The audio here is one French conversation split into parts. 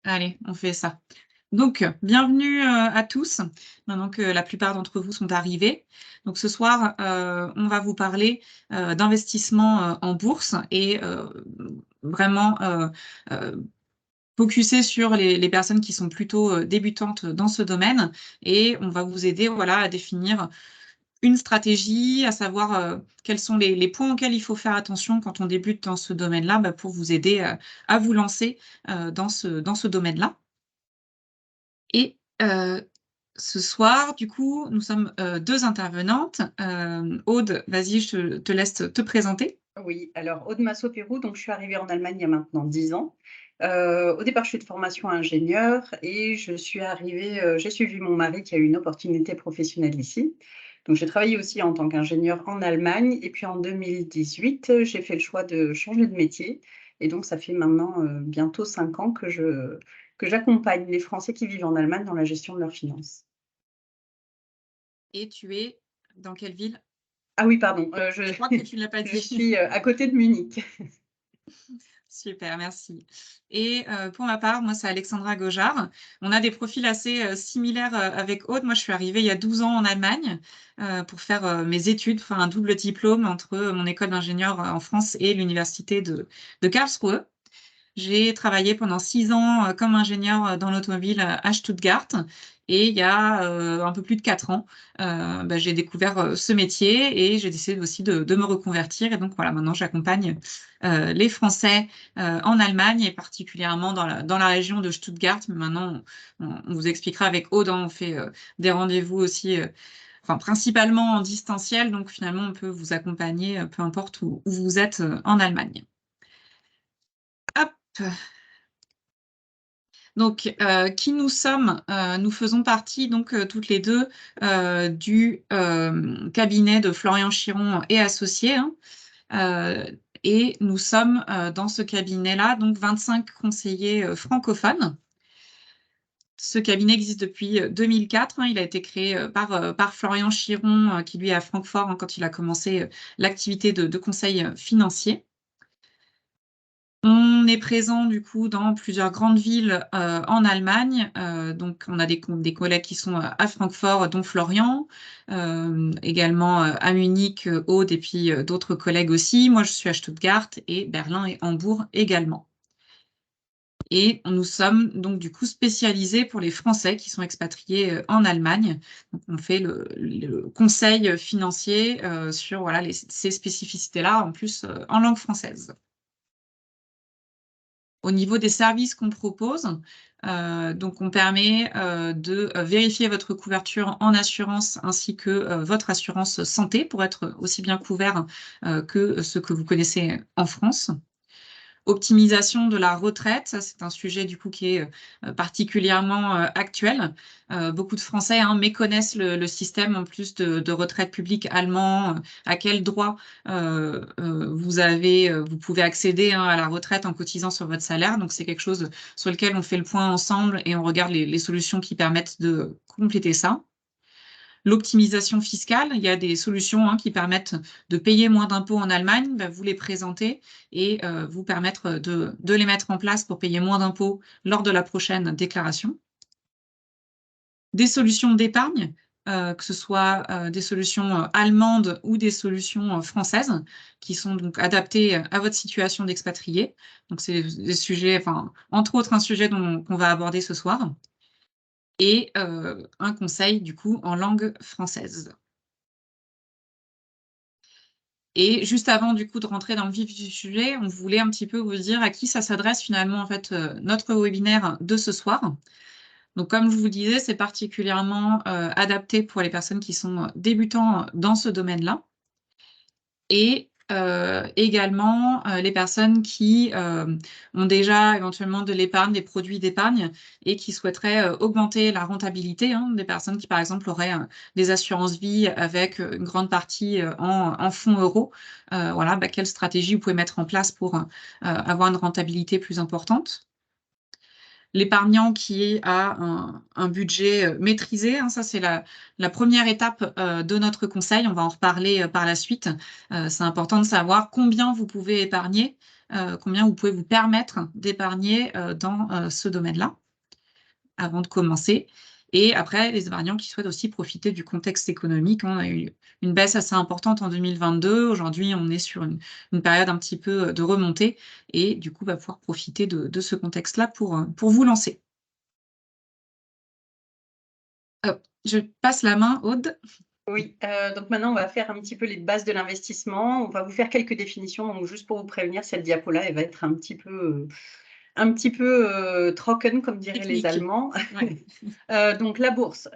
Allez, on fait ça. Donc, bienvenue à tous, maintenant que la plupart d'entre vous sont arrivés. Donc ce soir, on va vous parler d'investissement en bourse et vraiment focuser sur les personnes qui sont plutôt débutantes dans ce domaine. Et on va vous aider voilà, à définir une stratégie, à savoir quels sont les points auxquels il faut faire attention quand on débute dans ce domaine-là pour vous aider à vous lancer dans ce domaine-là. Et ce soir, du coup, nous sommes 2 intervenantes. Aude, vas-y, je te laisse te présenter. Oui, alors Aude Massot-Pérou, donc je suis arrivée en Allemagne il y a maintenant 10 ans. Au départ, je suis de formation ingénieure et je suis arrivée, j'ai suivi mon mari qui a eu une opportunité professionnelle ici. Donc j'ai travaillé aussi en tant qu'ingénieure en Allemagne et puis en 2018, j'ai fait le choix de changer de métier et donc ça fait maintenant, bientôt 5 ans que j'accompagne les Français qui vivent en Allemagne dans la gestion de leurs finances. Et tu es dans quelle ville? Ah oui, pardon, Je crois que tu ne l'as pas je dit. suis, à côté de Munich. Super, merci. Et pour ma part, moi, c'est Alexandra Gojard. On a des profils assez similaires avec Aude. Moi, je suis arrivée il y a 12 ans en Allemagne pour faire mes études, faire un double diplôme entre mon école d'ingénieur en France et l'université de Karlsruhe. J'ai travaillé pendant 6 ans comme ingénieur dans l'automobile à Stuttgart. Et il y a un peu plus de 4 ans, j'ai découvert ce métier et j'ai décidé aussi de me reconvertir. Et donc voilà, maintenant j'accompagne les Français en Allemagne et particulièrement dans la région de Stuttgart. Mais maintenant, on vous expliquera avec Aude, hein, on fait des rendez-vous aussi, enfin principalement en distanciel. Donc finalement, on peut vous accompagner peu importe où vous êtes en Allemagne. Hop. Donc, qui nous sommes? Nous faisons partie donc toutes les deux du cabinet de Florian Chiron et associés, hein. Et nous sommes dans ce cabinet-là, donc 25 conseillers francophones. Ce cabinet existe depuis 2004, hein. Il a été créé par Florian Chiron, qui lui est à Francfort, hein, quand il a commencé l'activité de conseil financier. On est présent du coup dans plusieurs grandes villes en Allemagne. Donc on a des collègues qui sont à Francfort, dont Florian, également à Munich, Aude, et puis d'autres collègues aussi. Moi, je suis à Stuttgart et Berlin et Hambourg également. Et nous sommes donc du coup spécialisés pour les Français qui sont expatriés en Allemagne. Donc, on fait le conseil financier sur voilà, ces spécificités-là, en plus en langue française. Au niveau des services qu'on propose, donc on permet de vérifier votre couverture en assurance ainsi que votre assurance santé pour être aussi bien couvert que ce que vous connaissez en France. Optimisation de la retraite, ça c'est un sujet du coup qui est particulièrement actuel. Beaucoup de Français méconnaissent le système en plus de retraite publique allemand, à quel droit vous pouvez accéder à la retraite en cotisant sur votre salaire. Donc c'est quelque chose sur lequel on fait le point ensemble et on regarde les solutions qui permettent de compléter ça. L'optimisation fiscale, il y a des solutions qui permettent de payer moins d'impôts en Allemagne. Vous les présentez et vous permettre de les mettre en place pour payer moins d'impôts lors de la prochaine déclaration. Des solutions d'épargne, que ce soit des solutions allemandes ou des solutions françaises, qui sont donc adaptées à votre situation d'expatrié. Donc c'est des sujets, enfin, entre autres, un sujet qu'on va aborder ce soir. Et un conseil du coup en langue française. Et juste avant du coup de rentrer dans le vif du sujet, on voulait un petit peu vous dire à qui ça s'adresse finalement en fait notre webinaire de ce soir. Donc comme je vous disais, c'est particulièrement adapté pour les personnes qui sont débutants dans ce domaine-là. Et également les personnes qui ont déjà éventuellement de l'épargne, des produits d'épargne et qui souhaiteraient augmenter la rentabilité, des personnes qui, par exemple, auraient des assurances vie avec une grande partie en fonds euros. Voilà, quelle stratégie vous pouvez mettre en place pour avoir une rentabilité plus importante. L'épargnant qui a un budget maîtrisé, ça c'est la première étape de notre conseil. On va en reparler par la suite. C'est important de savoir combien vous pouvez épargner combien vous pouvez vous permettre d'épargner, dans, ce domaine-là, avant de commencer. Et après, les épargnants qui souhaitent aussi profiter du contexte économique, on a eu une baisse assez importante en 2022. Aujourd'hui, on est sur une période un petit peu, de remontée et du coup, va pouvoir profiter de ce contexte-là pour vous lancer. Je passe la main, Aude. Oui, donc maintenant on va faire un petit peu les bases de l'investissement. On va vous faire quelques définitions, donc juste pour vous prévenir, cette diapo-là, elle va être un petit peu, trocken comme diraient les Technique. Allemands. Ouais. Donc la bourse,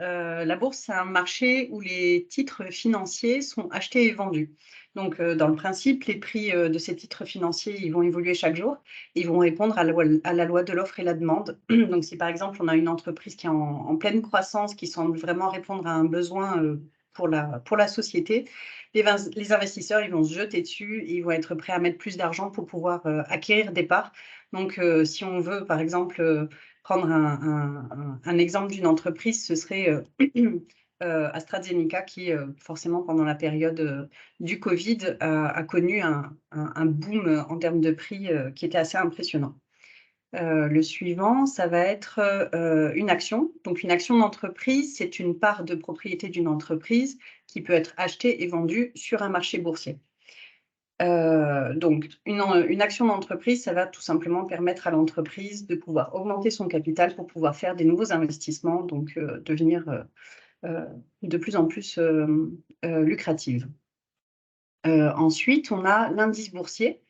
c'est un marché où les titres financiers sont achetés et vendus. Donc, dans le principe, les prix, de ces titres financiers, ils vont évoluer chaque jour. Ils vont répondre à la loi de l'offre et la demande. Donc si par exemple, on a une entreprise qui est en pleine croissance, qui semble vraiment répondre à un besoin, pour la société, les investisseurs, ils vont se jeter dessus, ils vont être prêts à mettre plus d'argent pour pouvoir, acquérir des parts. Donc, si on veut, par exemple, prendre un exemple d'une entreprise, ce serait, AstraZeneca qui, forcément pendant la période, du covid a connu un boom, en termes de prix, qui était assez impressionnant. Le suivant, ça va être, une action. Donc une action d'entreprise, c'est une part de propriété d'une entreprise qui peut être achetée et vendue sur un marché boursier. Donc une action d'entreprise, ça va tout simplement permettre à l'entreprise de pouvoir augmenter son capital pour pouvoir faire des nouveaux investissements, donc devenir, de plus en plus, lucrative. Ensuite, on a l'indice boursier.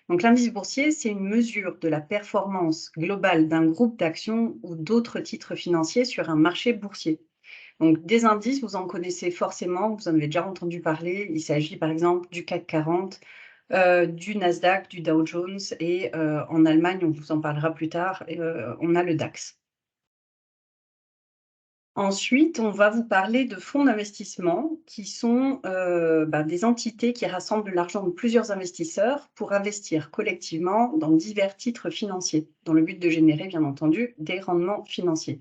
Donc l'indice boursier, c'est une mesure de la performance globale d'un groupe d'actions ou d'autres titres financiers sur un marché boursier. Donc des indices, vous en connaissez forcément, vous en avez déjà entendu parler. Il s'agit par exemple du CAC 40, du Nasdaq, du Dow Jones et en Allemagne, on vous en parlera plus tard, on a le DAX. Ensuite, on va vous parler de fonds d'investissement qui sont, des entités qui rassemblent l'argent de plusieurs investisseurs pour investir collectivement dans divers titres financiers, dans le but de générer, bien entendu, des rendements financiers.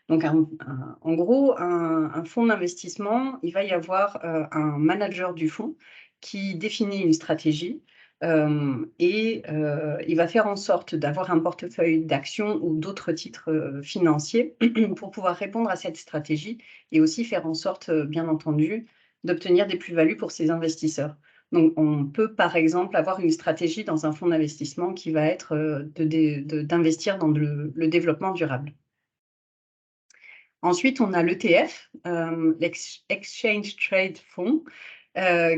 Donc en gros, un fonds d'investissement, il va y avoir, un manager du fonds qui définit une stratégie, il va faire en sorte d'avoir un portefeuille d'actions ou d'autres titres, financiers pour pouvoir répondre à cette stratégie et aussi faire en sorte, bien entendu, d'obtenir des plus-values pour ses investisseurs. Donc on peut, par exemple, avoir une stratégie dans un fonds d'investissement qui va être, d'investir dans le développement durable. Ensuite, on a l'ETF, l'Exchange Trade Fund,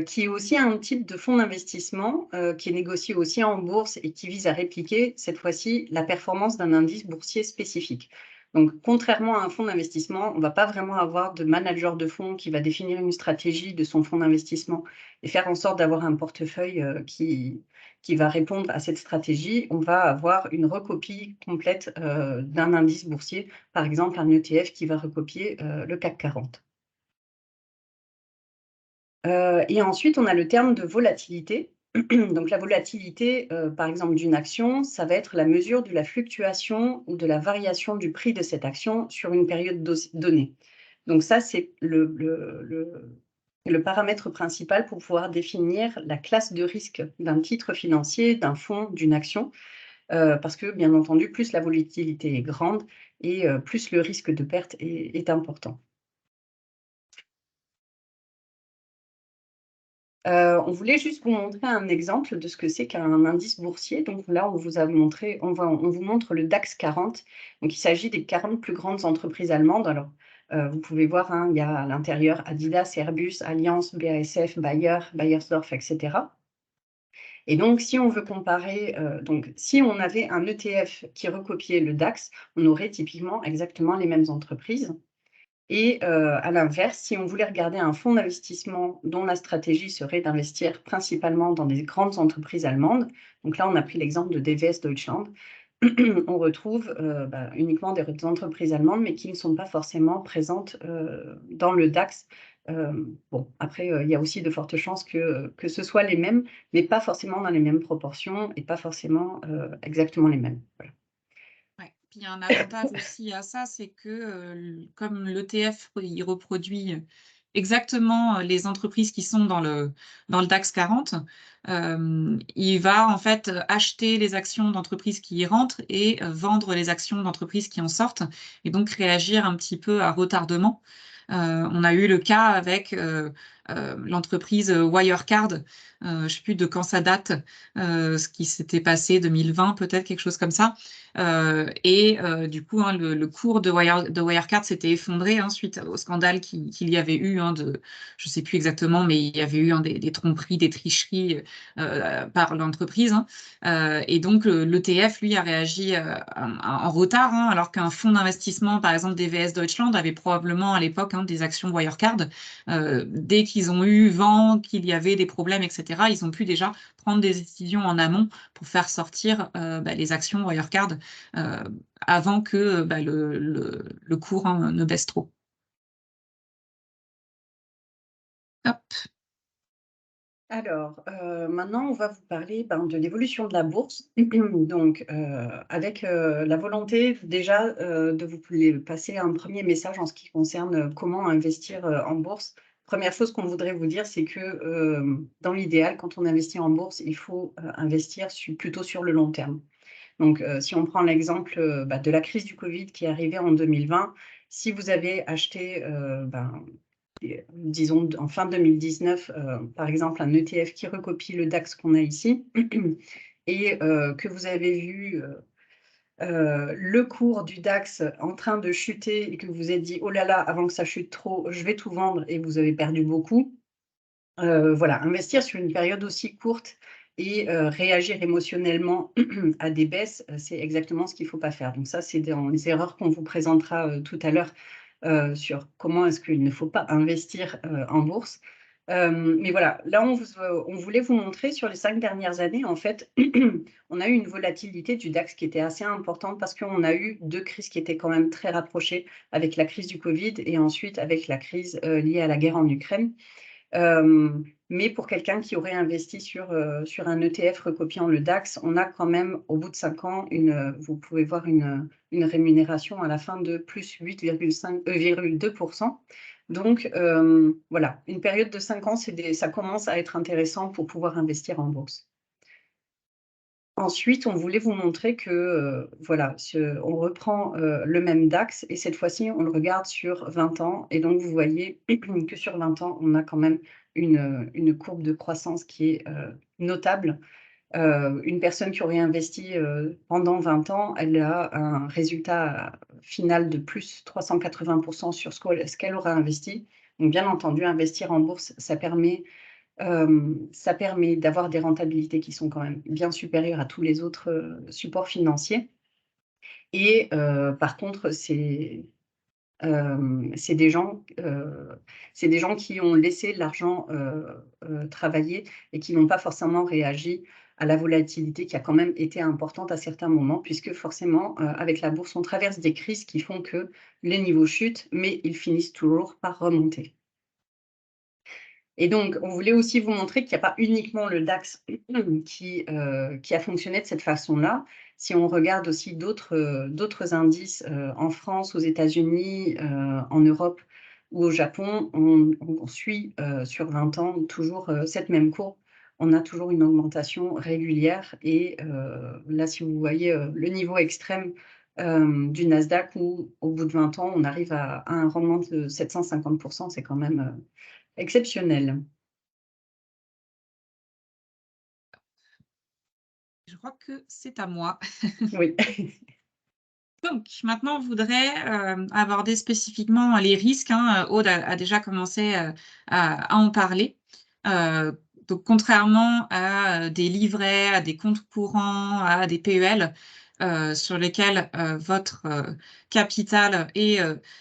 qui est aussi un type de fonds d'investissement, qui est négocié aussi en bourse et qui vise à répliquer, cette fois-ci, la performance d'un indice boursier spécifique. Donc contrairement à un fonds d'investissement, on ne va pas vraiment avoir de manager de fonds qui va définir une stratégie de son fonds d'investissement et faire en sorte d'avoir un portefeuille, qui va répondre à cette stratégie. On va avoir une recopie complète, d'un indice boursier, par exemple un ETF qui va recopier, le CAC 40. Et ensuite, on a le terme de volatilité. Donc la volatilité, par exemple d'une action, ça va être la mesure de la fluctuation ou de la variation du prix de cette action sur une période donnée. Donc ça, c'est le paramètre principal pour pouvoir définir la classe de risque d'un titre financier, d'un fonds, d'une action, parce que bien entendu, plus la volatilité est grande et plus le risque de perte est important. On voulait juste vous montrer un exemple de ce que c'est qu'un indice boursier. Donc là, on vous montre le DAX 40. Donc il s'agit des 40 plus grandes entreprises allemandes. Alors, vous pouvez voir, hein, il y a à l'intérieur Adidas, Airbus, Allianz, BASF, Bayer, Beiersdorf, et cetera. Et donc si on veut comparer, donc si on avait un ETF qui recopiait le DAX, on aurait typiquement exactement les mêmes entreprises. Et à l'inverse, si on voulait regarder un fonds d'investissement dont la stratégie serait d'investir principalement dans des grandes entreprises allemandes, donc là, on a pris l'exemple de DWS Deutschland, on retrouve, uniquement des entreprises allemandes, mais qui ne sont pas forcément présentes, dans le DAX. Bon, après, il y a aussi de fortes chances que ce soit les mêmes, mais pas forcément dans les mêmes proportions et pas forcément, exactement les mêmes. Voilà. Ouais, puis il y a un avantage aussi à ça, c'est que, comme l'ETF, il reproduit, exactement les entreprises qui sont dans le DAX 40, il va en fait acheter les actions d'entreprises qui y rentrent et vendre les actions d'entreprises qui en sortent, et donc réagir un petit peu à retardement. On a eu le cas avec l'entreprise Wirecard, je ne sais plus de quand ça date, ce qui s'était passé 2020 peut-être, quelque chose comme ça. Du coup, hein, le cours de Wirecard s'était effondré, hein, suite au scandale qu'il y avait eu, hein, je ne sais plus exactement, mais il y avait eu, hein, des tromperies, des tricheries par l'entreprise, hein. Et donc l'ETF, lui, a réagi en retard, hein, alors qu'un fonds d'investissement, par exemple DWS Deutschland, avait probablement à l'époque, hein, des actions Wirecard. Dès qu'ils ont eu vent qu'il y avait des problèmes, etc., ils ont pu déjà prendre des décisions en amont pour faire sortir les actions Wirecard euh, avant que le cours, hein, ne baisse trop. Hop. Alors, maintenant, on va vous parler, de l'évolution de la bourse. Donc, avec, la volonté déjà, de vous passer un premier message en ce qui concerne, comment investir, en bourse. Première chose qu'on voudrait vous dire, c'est que, dans l'idéal, quand on investit en bourse, il faut, investir plutôt sur le long terme. Donc, si on prend l'exemple, de la crise du Covid qui est arrivée en 2020, si vous avez acheté, disons en fin 2019, par exemple un ETF qui recopie le DAX qu'on a ici et que vous avez vu, le cours du DAX en train de chuter et que vous vous êtes dit: «Oh là là, avant que ça chute trop, je vais tout vendre» et vous avez perdu beaucoup. Voilà, investir sur une période aussi courte et réagir émotionnellement à des baisses, c'est exactement ce qu'il ne faut pas faire. Donc ça, c'est dans les erreurs qu'on vous présentera, tout à l'heure, sur comment est-ce qu'il ne faut pas investir, en bourse. Mais voilà, là, on voulait vous montrer sur les 5 dernières années, en fait, on a eu une volatilité du DAX qui était assez importante parce qu'on a eu 2 crises qui étaient quand même très rapprochées, avec la crise du Covid et ensuite avec la crise, liée à la guerre en Ukraine. Mais pour quelqu'un qui aurait investi sur un ETF recopiant le DAX, on a quand même, au bout de 5 ans, vous pouvez voir une rémunération à la fin de plus 8,2%. Donc, voilà, une période de 5 ans, ça commence à être intéressant pour pouvoir investir en bourse. Ensuite, on voulait vous montrer que, voilà, on reprend, le même DAX et cette fois-ci, on le regarde sur 20 ans et donc vous voyez que sur 20 ans, on a quand même une courbe de croissance qui est, notable. Une personne qui aurait investi, pendant 20 ans, elle a un résultat final de plus 380 sur ce qu'elle aura investi. Donc bien entendu, investir en bourse, ça permet d'avoir des rentabilités qui sont quand même bien supérieures à tous les autres, supports financiers et par contre, c'est c'est des gens qui ont laissé l'argent, travailler et qui n'ont pas forcément réagi à la volatilité qui a quand même été importante à certains moments puisque forcément, avec la bourse, on traverse des crises qui font que les niveaux chutent, mais ils finissent toujours par remonter. Et donc, on voulait aussi vous montrer qu'il n'y a pas uniquement le DAX qui a fonctionné de cette façon-là. Si on regarde aussi d'autres indices, en France, aux États-Unis, en Europe ou au Japon, on suit, sur 20 ans toujours, cette même courbe. On a toujours une augmentation régulière et là, si vous voyez, le niveau extrême, du Nasdaq où au bout de 20 ans, on arrive à un rendement de 750, c'est quand même, exceptionnel. Je crois que c'est à moi. Oui. Donc maintenant, on voudrait aborder spécifiquement les risques, hein. Aude a déjà commencé à en parler. Donc contrairement à des livrets, à des comptes courants, à des PEL, sur lesquels votre capital est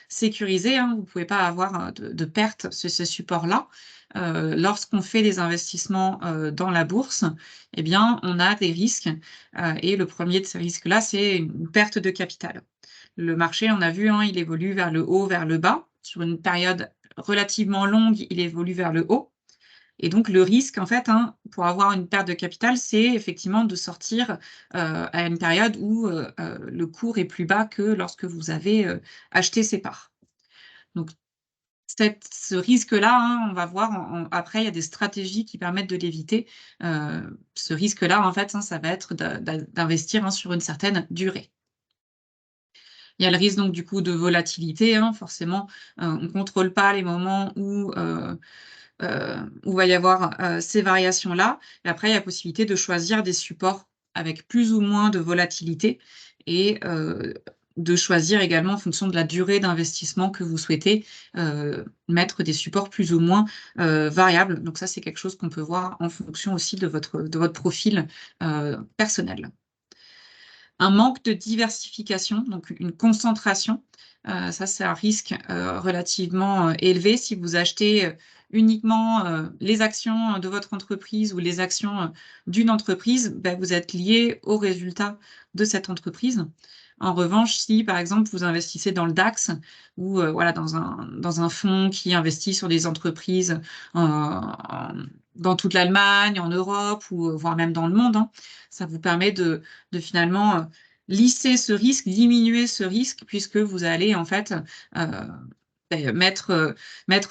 sécurisé, hein, vous ne pouvez pas avoir de perte sur ce support-là. Lorsqu'on fait des investissements dans la bourse, eh bien, on a des risques. Et le premier de ces risques-là, c'est une perte de capital. Le marché, on a vu, hein, il évolue vers le haut, vers le bas. Sur une période relativement longue, il évolue vers le haut. Et donc, le risque, en fait, hein, pour avoir une perte de capital, c'est effectivement de sortir à une période où le cours est plus bas que lorsque vous avez acheté ces parts. Donc, ce risque-là, hein, on va voir après, il y a des stratégies qui permettent de l'éviter. Ce risque-là, en fait, hein, ça va être d'investir, hein, sur une certaine durée. Il y a le risque donc du coup de volatilité, hein, forcément, on ne contrôle pas les moments où va y avoir, ces variations-là. Et après, il y a possibilité de choisir des supports avec plus ou moins de volatilité et de choisir également en fonction de la durée d'investissement que vous souhaitez, mettre des supports plus ou moins, variables. Donc ça, c'est quelque chose qu'on peut voir en fonction aussi de votre profil, personnel. Un manque de diversification, donc une concentration, ça c'est un risque, relativement, élevé. Si vous achetez, uniquement, les actions de votre entreprise ou les actions, d'une entreprise, bah, vous êtes lié aux résultats de cette entreprise. En revanche, si par exemple vous investissez dans le DAX ou, voilà dans un fonds qui investit sur des entreprises, dans toute l'Allemagne, en Europe ou, voire même dans le monde, hein, ça vous permet de finalement, lisser ce risque, diminuer ce risque puisque vous allez en fait, mettre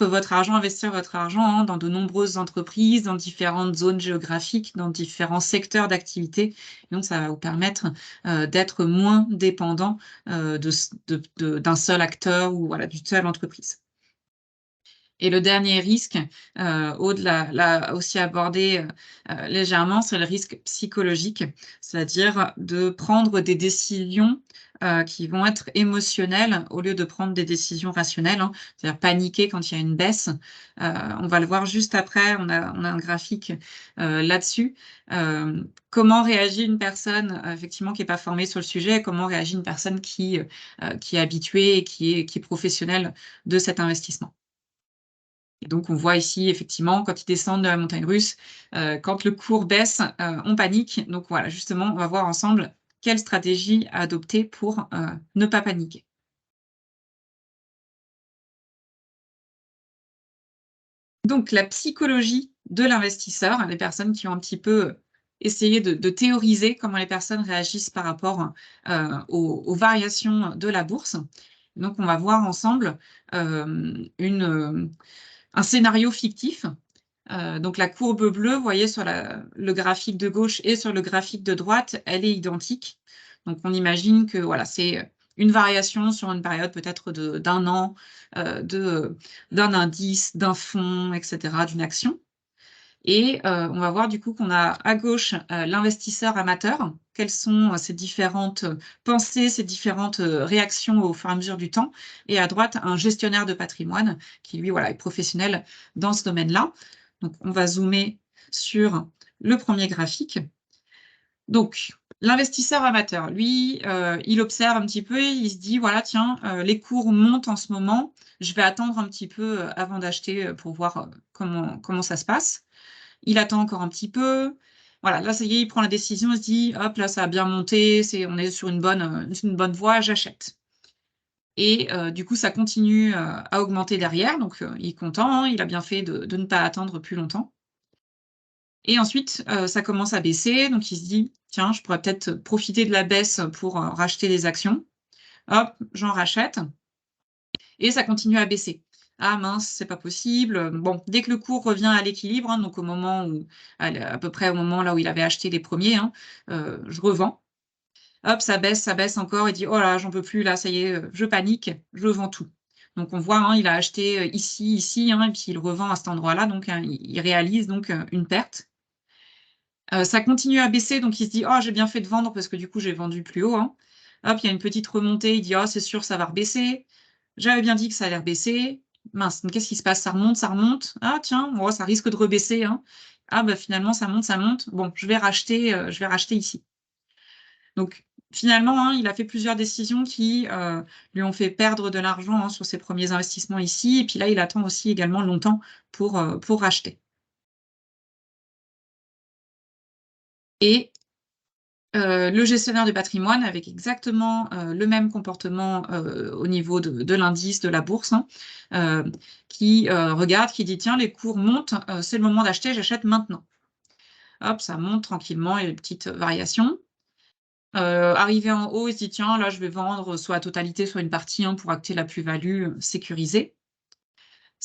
votre argent, investir votre argent, hein, dans de nombreuses entreprises, dans différentes zones géographiques, dans différents secteurs d'activité. Donc ça va vous permettre, d'être moins dépendant, d'un seul acteur ou voilà, d'une seule entreprise. Et le dernier risque, Aude l'a aussi abordé, légèrement, c'est le risque psychologique. C'est-à-dire de prendre des décisions, qui vont être émotionnelles au lieu de prendre des décisions rationnelles, hein. C'est-à-dire paniquer quand il y a une baisse. On va le voir juste après, on a un graphique, là-dessus. Comment réagit une personne, effectivement, qui n'est pas formée sur le sujet? Comment réagit une personne qui est habituée et qui est professionnelle de cet investissement? Et donc, on voit ici, effectivement, quand ils descendent de la montagne russe, quand le cours baisse, on panique. Donc voilà, justement, on va voir ensemble quelle stratégie adopter pour, ne pas paniquer. Donc la psychologie de l'investisseur, les personnes qui ont un petit peu essayé de théoriser comment les personnes réagissent par rapport, aux variations de la bourse. Donc on va voir ensemble, un scénario fictif. Donc la courbe bleue, vous voyez sur le graphique de gauche et sur le graphique de droite, elle est identique. Donc on imagine que voilà, c'est une variation sur une période peut-être d'un an, d'un indice, d'un fonds, et cetera, d'une action. Et on va voir du coup qu'on a à gauche, l'investisseur amateur. Quelles sont ses différentes pensées, ses différentes réactions au fur et à mesure du temps. Et à droite, un gestionnaire de patrimoine qui, lui, voilà, est professionnel dans ce domaine-là. Donc, on va zoomer sur le premier graphique. Donc, l'investisseur amateur, lui, il observe un petit peu et il se dit, voilà, tiens, les cours montent en ce moment, je vais attendre un petit peu avant d'acheter pour voir comment ça se passe. Il attend encore un petit peu. Voilà, là, ça y est, il prend la décision, il se dit: «Hop, là, ça a bien monté, on est sur une bonne voie, j'achète». Et du coup, ça continue, à augmenter derrière, donc il est content, hein, il a bien fait de ne pas attendre plus longtemps. Et ensuite, ça commence à baisser, donc il se dit: «Tiens, je pourrais peut-être profiter de la baisse pour, racheter des actions». Hop, j'en rachète et ça continue à baisser. Ah mince, c'est pas possible. Bon, dès que le cours revient à l'équilibre, hein, donc au moment où à peu près au moment là où il avait acheté les premiers, hein, je revends. Hop, ça baisse encore, il dit: «Oh là, j'en peux plus là, ça y est, je panique, je vends tout». Donc on voit, hein, il a acheté, ici, ici, hein, et puis il revend à cet endroit-là, donc il réalise donc une perte. Ça continue à baisser, donc il se dit: «Oh, j'ai bien fait de vendre parce que du coup, j'ai vendu plus haut, hein». Hop, il y a une petite remontée, il dit: «Oh, c'est sûr, ça va rebaisser. J'avais bien dit que ça allait rebaisser. Mince, mais qu'est-ce qui se passe? Ça remonte, ça remonte. Ah tiens, oh, ça risque de rebaisser, hein. Ah bah, finalement, ça monte, ça monte. Bon, je vais racheter ici». Donc finalement, hein, il a fait plusieurs décisions qui, lui ont fait perdre de l'argent, hein, sur ses premiers investissements ici et puis là, il attend aussi également longtemps pour racheter. Et le gestionnaire du patrimoine avec exactement, le même comportement, au niveau de l'indice de la bourse, hein, qui, regarde, qui dit: «Tiens, les cours montent, c'est le moment d'acheter, j'achète maintenant». Hop, ça monte tranquillement, il y a une petite variation. Arrivé en haut, il se dit: «Tiens, là, je vais vendre soit la totalité, soit une partie, hein, pour acter la plus-value, sécurisée».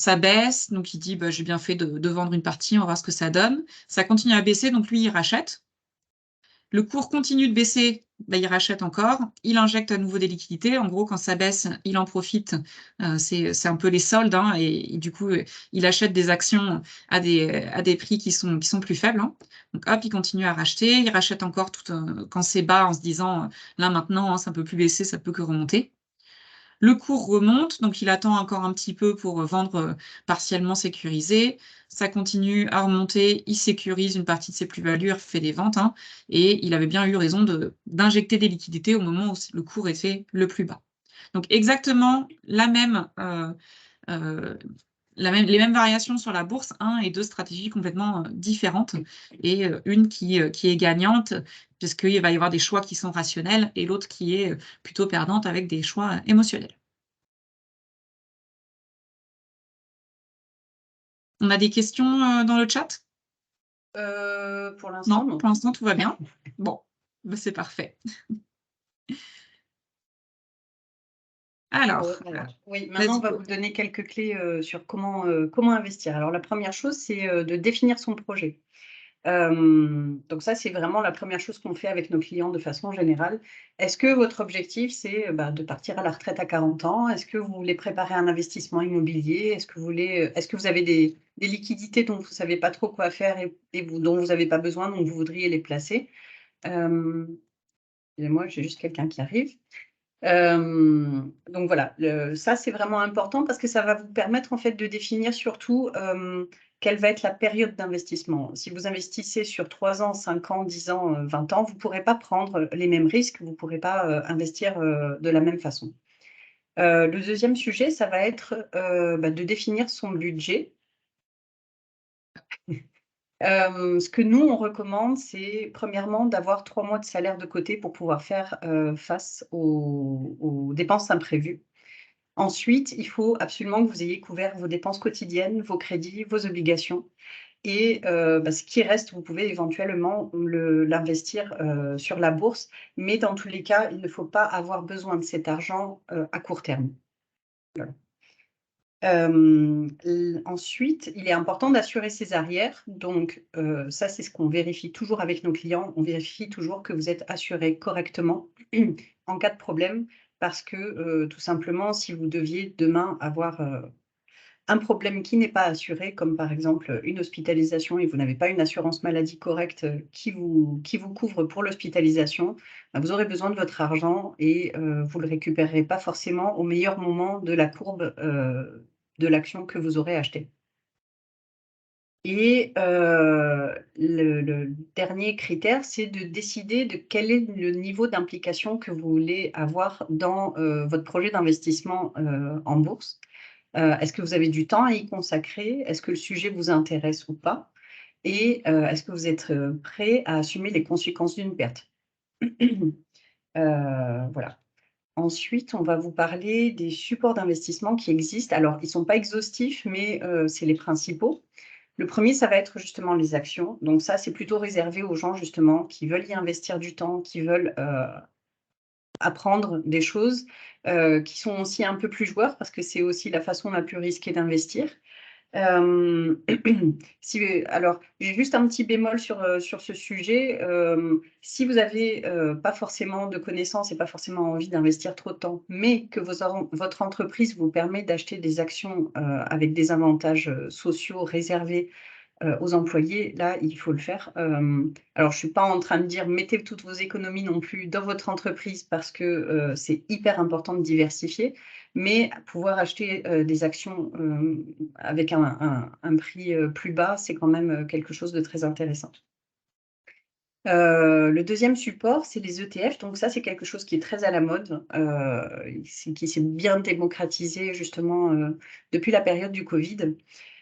Ça baisse, donc il dit: «Bah, j'ai bien fait de vendre une partie, on va voir ce que ça donne». Ça continue à baisser, donc lui, il rachète. Le cours continue de baisser, bah, il rachète encore, il injecte à nouveau des liquidités. En gros, quand ça baisse, il en profite, c'est un peu les soldes, hein, et du coup, il achète des actions à des prix qui sont plus faibles, hein. Donc hop, il continue à racheter, il rachète encore tout, quand c'est bas en se disant: «Là maintenant, hein, ça peut plus baisser, ça peut que remonter». Le cours remonte, donc il attend encore un petit peu pour, vendre, partiellement sécurisé. Ça continue à remonter, il sécurise une partie de ses plus-values, il refait des ventes, hein, et il avait bien eu raison d'injecter des liquidités au moment où le cours était le plus bas. Donc exactement heu, les mêmes variations sur la bourse, 1 et 2 stratégies complètement, différentes, et une qui est gagnante puisqu'il va y avoir des choix qui sont rationnels, et l'autre qui est, plutôt perdante avec des choix émotionnels. On a des questions, dans le chat? Pour l'instant, Non, non. pour l'instant tout va bien? Bon, bah, c'est parfait. Alors, Oui, maintenant, on vas-y, va go. vous donner quelques clés, sur comment investir. Alors la première chose, c'est, de définir son projet. Donc ça, c'est vraiment la première chose qu'on fait avec nos clients de façon générale. Est-ce que votre objectif, c'est, bah, de partir à la retraite à 40 ans? Est-ce que vous voulez préparer un investissement immobilier? Est-ce que vous avez des liquidités dont vous ne savez pas trop quoi faire et dont vous n'avez pas besoin, donc vous voudriez les placer? Hem, Excusez-moi, j'ai juste quelqu'un qui arrive. Donc voilà, ça, c'est vraiment important parce que ça va vous permettre, en fait, de définir surtout, quelle va être la période d'investissement. Si vous investissez sur 3 ans, 5 ans, 10 ans, 20 ans, vous ne pourrez pas prendre les mêmes risques, vous ne pourrez pas, investir, de la même façon. Le deuxième sujet, ça va être, bah, de définir son budget. Ce que nous, on recommande, c'est premièrement d'avoir 3 mois de salaire de côté pour pouvoir faire, face aux dépenses imprévues. Ensuite, il faut absolument que vous ayez couvert vos dépenses quotidiennes, vos crédits, vos obligations, et bah, ce qui reste, vous pouvez éventuellement l'investir, sur la bourse, mais dans tous les cas, il ne faut pas avoir besoin de cet argent, à court terme. Voilà. Ensuite, il est important d'assurer ses arrières, donc ça, c'est ce qu'on vérifie toujours avec nos clients. On vérifie toujours que vous êtes assuré correctement en cas de problème, parce que, tout simplement, si vous deviez demain avoir, un problème qui n'est pas assuré, comme par exemple, une hospitalisation, et vous n'avez pas une assurance maladie correcte, qui vous couvre pour l'hospitalisation, bah, vous aurez besoin de votre argent, et vous ne le récupérerez pas forcément au meilleur moment de la courbe, de l'action que vous aurez achetée. Et le dernier critère, c'est de décider de quel est le niveau d'implication que vous voulez avoir dans, votre projet d'investissement, en bourse. Est-ce que vous avez du temps à y consacrer? Est-ce que le sujet vous intéresse ou pas? Et est-ce que vous êtes, prêt à assumer les conséquences d'une perte? Voilà. Ensuite, on va vous parler des supports d'investissement qui existent. Alors, ils ne sont pas exhaustifs, mais c'est les principaux. Le premier, ça va être justement les actions. Donc ça, c'est plutôt réservé aux gens justement qui veulent y investir du temps, qui veulent, apprendre des choses, qui sont aussi un peu plus joueurs, parce que c'est aussi la façon la plus risquée d'investir. Hem, si alors, j'ai juste un petit bémol sur ce sujet. Si vous avez, pas forcément de connaissances et pas forcément envie d'investir trop de temps, mais que votre entreprise vous permet d'acheter des actions, avec des avantages, sociaux réservés, aux employés, là, il faut le faire. Alors je suis pas en train de dire: «Mettez toutes vos économies non plus dans votre entreprise», parce que, c'est hyper important de diversifier, mais pouvoir acheter, des actions, avec un prix, plus bas, c'est quand même, quelque chose de très intéressant. Le deuxième support, c'est les ETF, donc ça, c'est quelque chose qui est très à la mode, qui s'est bien démocratisé justement, depuis la période du covid.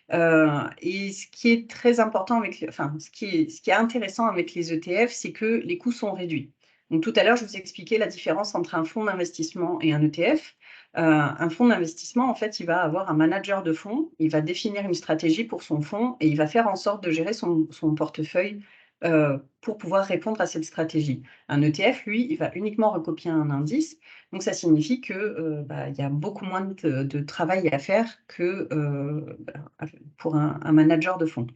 Et ce qui est très important ce qui est intéressant avec les ETF, c'est que les coûts sont réduits. Donc tout à l'heure, je vous expliquais la différence entre un fonds d'investissement et un ETF. Un fonds d'investissement, en fait, il va avoir un manager de fonds, il va définir une stratégie pour son fonds et il va faire en sorte de gérer son portefeuille, pour pouvoir répondre à cette stratégie. Un ETF, lui, il va uniquement recopier un indice, donc ça signifie que, il y a beaucoup moins de travail à faire que, pour un manager de fonds.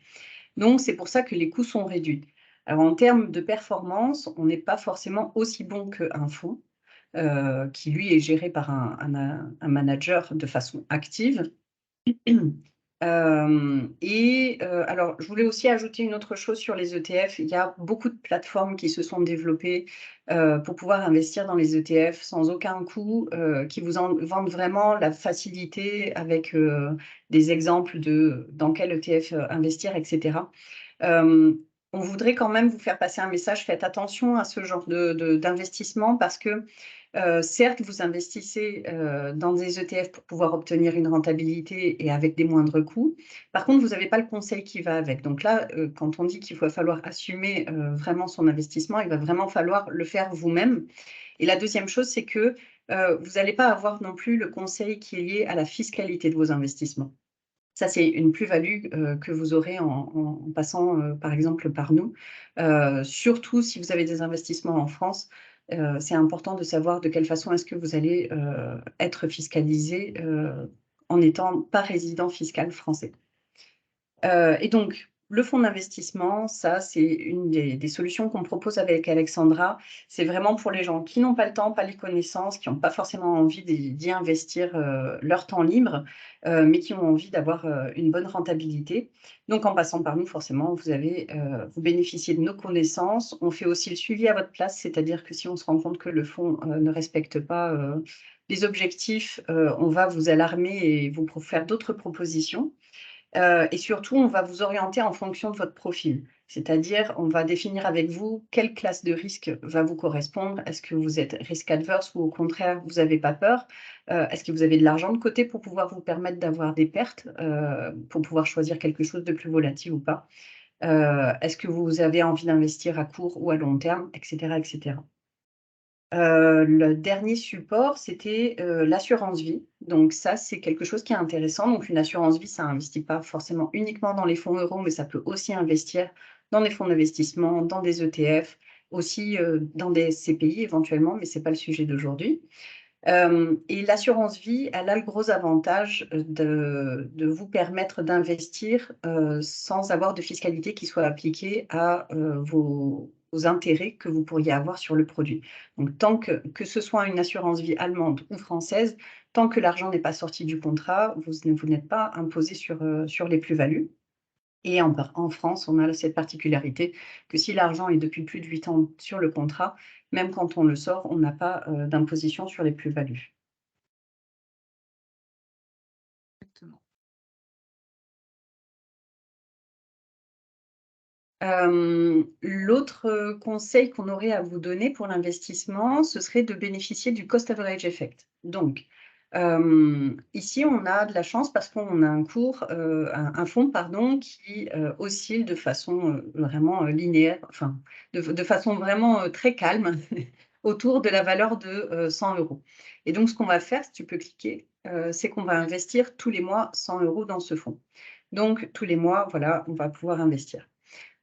Donc c'est pour ça que les coûts sont réduits. Alors en termes de performance, on n'est pas forcément aussi bon qu'un fonds, qui lui est géré par un manager de façon active. Alors je voulais aussi ajouter une autre chose sur les ETF. Il y a beaucoup de plateformes qui se sont développées, pour pouvoir investir dans les ETF sans aucun coût, qui vous en vendent vraiment la facilité avec, des exemples de dans quel ETF, investir et cetera. On voudrait quand même vous faire passer un message: faites attention à ce genre d'investissement parce que, certes, vous investissez, dans des ETF pour pouvoir obtenir une rentabilité et avec des moindres coûts. Par contre, vous n'avez pas le conseil qui va avec. Donc là, quand on dit qu'il va falloir assumer, vraiment son investissement, il va vraiment falloir le faire vous-même. Et la deuxième chose, c'est que, vous n'allez pas avoir non plus le conseil qui est lié à la fiscalité de vos investissements. Ça, c'est une plus-value, que vous aurez en passant, par exemple, par nous. Surtout si vous avez des investissements en France, c'est important de savoir de quelle façon est-ce que vous allez, être fiscalisé, en n'étant pas résident fiscal français. Et donc, le fonds d'investissement, ça, c'est une des solutions qu'on propose avec Alexandra. C'est vraiment pour les gens qui n'ont pas le temps, pas les connaissances, qui n'ont pas forcément envie d'y investir, leur temps libre, mais qui ont envie d'avoir, une bonne rentabilité. Donc en passant par nous, forcément, vous bénéficiez de nos connaissances. On fait aussi le suivi à votre place, c'est-à-dire que si on se rend compte que le fonds, ne respecte pas, les objectifs, on va vous alarmer et vous faire d'autres propositions. Et surtout, on va vous orienter en fonction de votre profil. C'est-à-dire, on va définir avec vous quelle classe de risque va vous correspondre. Est-ce que vous êtes risk adverse ou au contraire, vous n'avez pas peur? Est-ce que vous avez de l'argent de côté pour pouvoir vous permettre d'avoir des pertes, pour pouvoir choisir quelque chose de plus volatile ou pas? Est-ce que vous avez envie d'investir à court ou à long terme? Et cetera, et cetera. Le dernier support, c'était, l'assurance vie. Donc ça, c'est quelque chose qui est intéressant. Donc une assurance vie, ça investit pas forcément uniquement dans les fonds euros, mais ça peut aussi investir dans des fonds d'investissement, dans des ETF, aussi, dans des CPI éventuellement, mais c'est pas le sujet d'aujourd'hui. Et l'assurance vie, elle a le gros avantage, de vous permettre d'investir, sans avoir de fiscalité qui soit appliquée à, vos intérêts que vous pourriez avoir sur le produit. Donc tant que ce soit une assurance vie allemande ou française, tant que l'argent n'est pas sorti du contrat, vous n'êtes pas imposé sur les plus-values. Et en France, on a cette particularité que si l'argent est depuis plus de 8 ans sur le contrat, même quand on le sort, on n'a pas, d'imposition sur les plus-values. Exactement. L'autre, conseil qu'on aurait à vous donner pour l'investissement, ce serait de bénéficier du cost average effect. Donc, ici, on a de la chance parce qu'on a un cours, un fonds pardon, qui, oscille de façon, vraiment, linéaire, enfin, de façon vraiment, très calme autour de la valeur de, 100 € et donc ce qu'on va faire, si tu peux cliquer, c'est qu'on va investir tous les mois 100 € dans ce fonds. Donc tous les mois, voilà, on va pouvoir investir.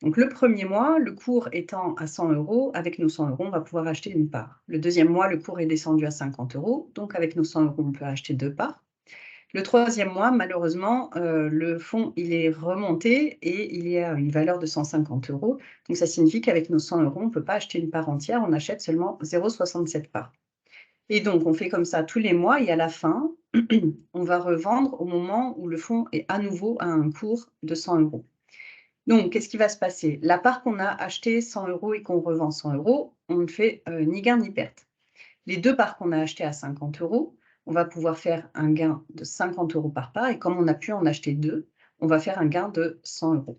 Donc le premier mois, le cours étant à 100 €, avec nos 100 €, on va pouvoir acheter une part. Le deuxième mois, le cours est descendu à 50 €, donc avec nos 100 €, on peut acheter 2 parts. Le troisième mois, malheureusement, le fonds, il est remonté et il est à une valeur de 150 €. Donc ça signifie qu'avec nos 100 €, on ne peut pas acheter une part entière, on achète seulement 0,67 parts. Et donc on fait comme ça tous les mois et à la fin, on va revendre au moment où le fonds est à nouveau à un cours de 100 €. Donc, qu'est-ce qui va se passer? La part qu'on a achetée 100 € et qu'on revend 100 €, on ne fait, ni gain ni perte. Les 2 parts qu'on a achetées à 50 €, on va pouvoir faire un gain de 50 € par part et comme on a pu en acheter 2, on va faire un gain de 100 €.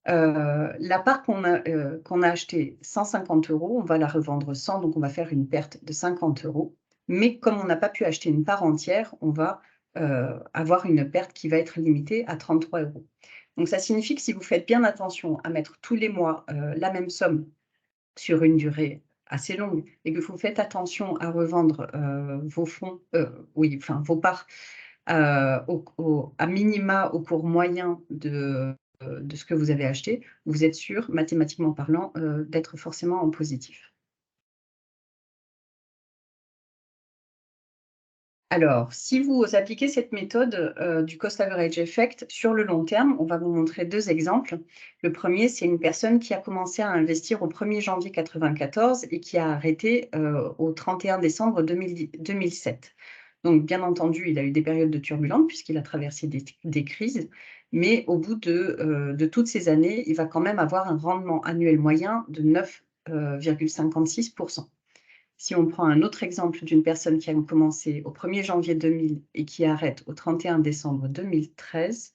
La part qu'on a achetée 150 €, on va la revendre 100, donc on va faire une perte de 50 €. Mais comme on n'a pas pu acheter une part entière, on va, avoir une perte qui va être limitée à 33 €. Donc ça signifie que si vous faites bien attention à mettre tous les mois, la même somme sur une durée assez longue et que vous faites attention à revendre, vos fonds, oui, enfin vos parts, au à minima au cours moyen de ce que vous avez acheté, vous êtes sûr, mathématiquement parlant, d'être forcément en positif. Alors, si vous appliquez cette méthode, du cost average effect sur le long terme, on va vous montrer 2 exemples. Le premier, c'est une personne qui a commencé à investir au 1er janvier 94 et qui a arrêté, au 31 décembre 2007. Donc bien entendu, il a eu des périodes de turbulences puisqu'il a traversé des crises, mais au bout de toutes ces années, il va quand même avoir un rendement annuel moyen de 9,56. Si on prend un autre exemple d'une personne qui a commencé au 1er janvier 2000 et qui arrête au 31 décembre 2013,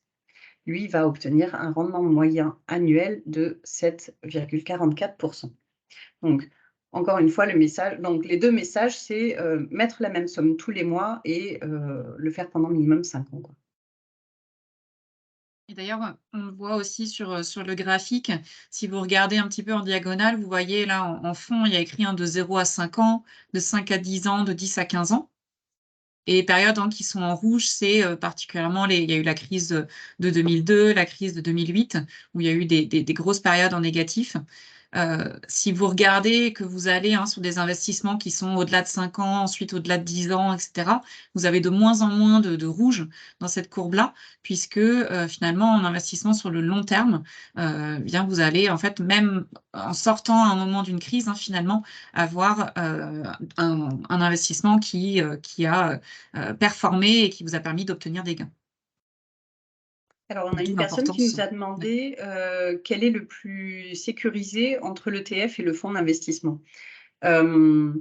lui va obtenir un rendement moyen annuel de 7,44. Donc, encore une fois, le message, donc les 2 messages, c'est, mettre la même somme tous les mois et le faire pendant minimum 5 ans, quoi. Et d'ailleurs, on le voit aussi sur le graphique. Si vous regardez un petit peu en diagonale, vous voyez là en fond, il y a écrit, hein, de 0 à 5 ans, de 5 à 10 ans, de 10 à 15 ans. Et les périodes, hein, qui sont en rouge, c'est, particulièrement il y a eu la crise de 2002, la crise de 2008, où il y a eu des grosses périodes en négatif. Si vous regardez que vous allez, hein, sur des investissements qui sont au-delà de 5 ans, ensuite au-delà de 10 ans, et cetera, vous avez de moins en moins de rouge dans cette courbe-là, puisque, finalement, en investissement sur le long terme, bien, vous allez, en fait, même en sortant à un moment d'une crise, hein, finalement, avoir, un investissement qui a, performé et qui vous a permis d'obtenir des gains. Alors, on a D'où une personne qui l'importance. nous a Ouais. demandé, quel est le plus sécurisé entre l'ETF et le fonds d'investissement? Hem,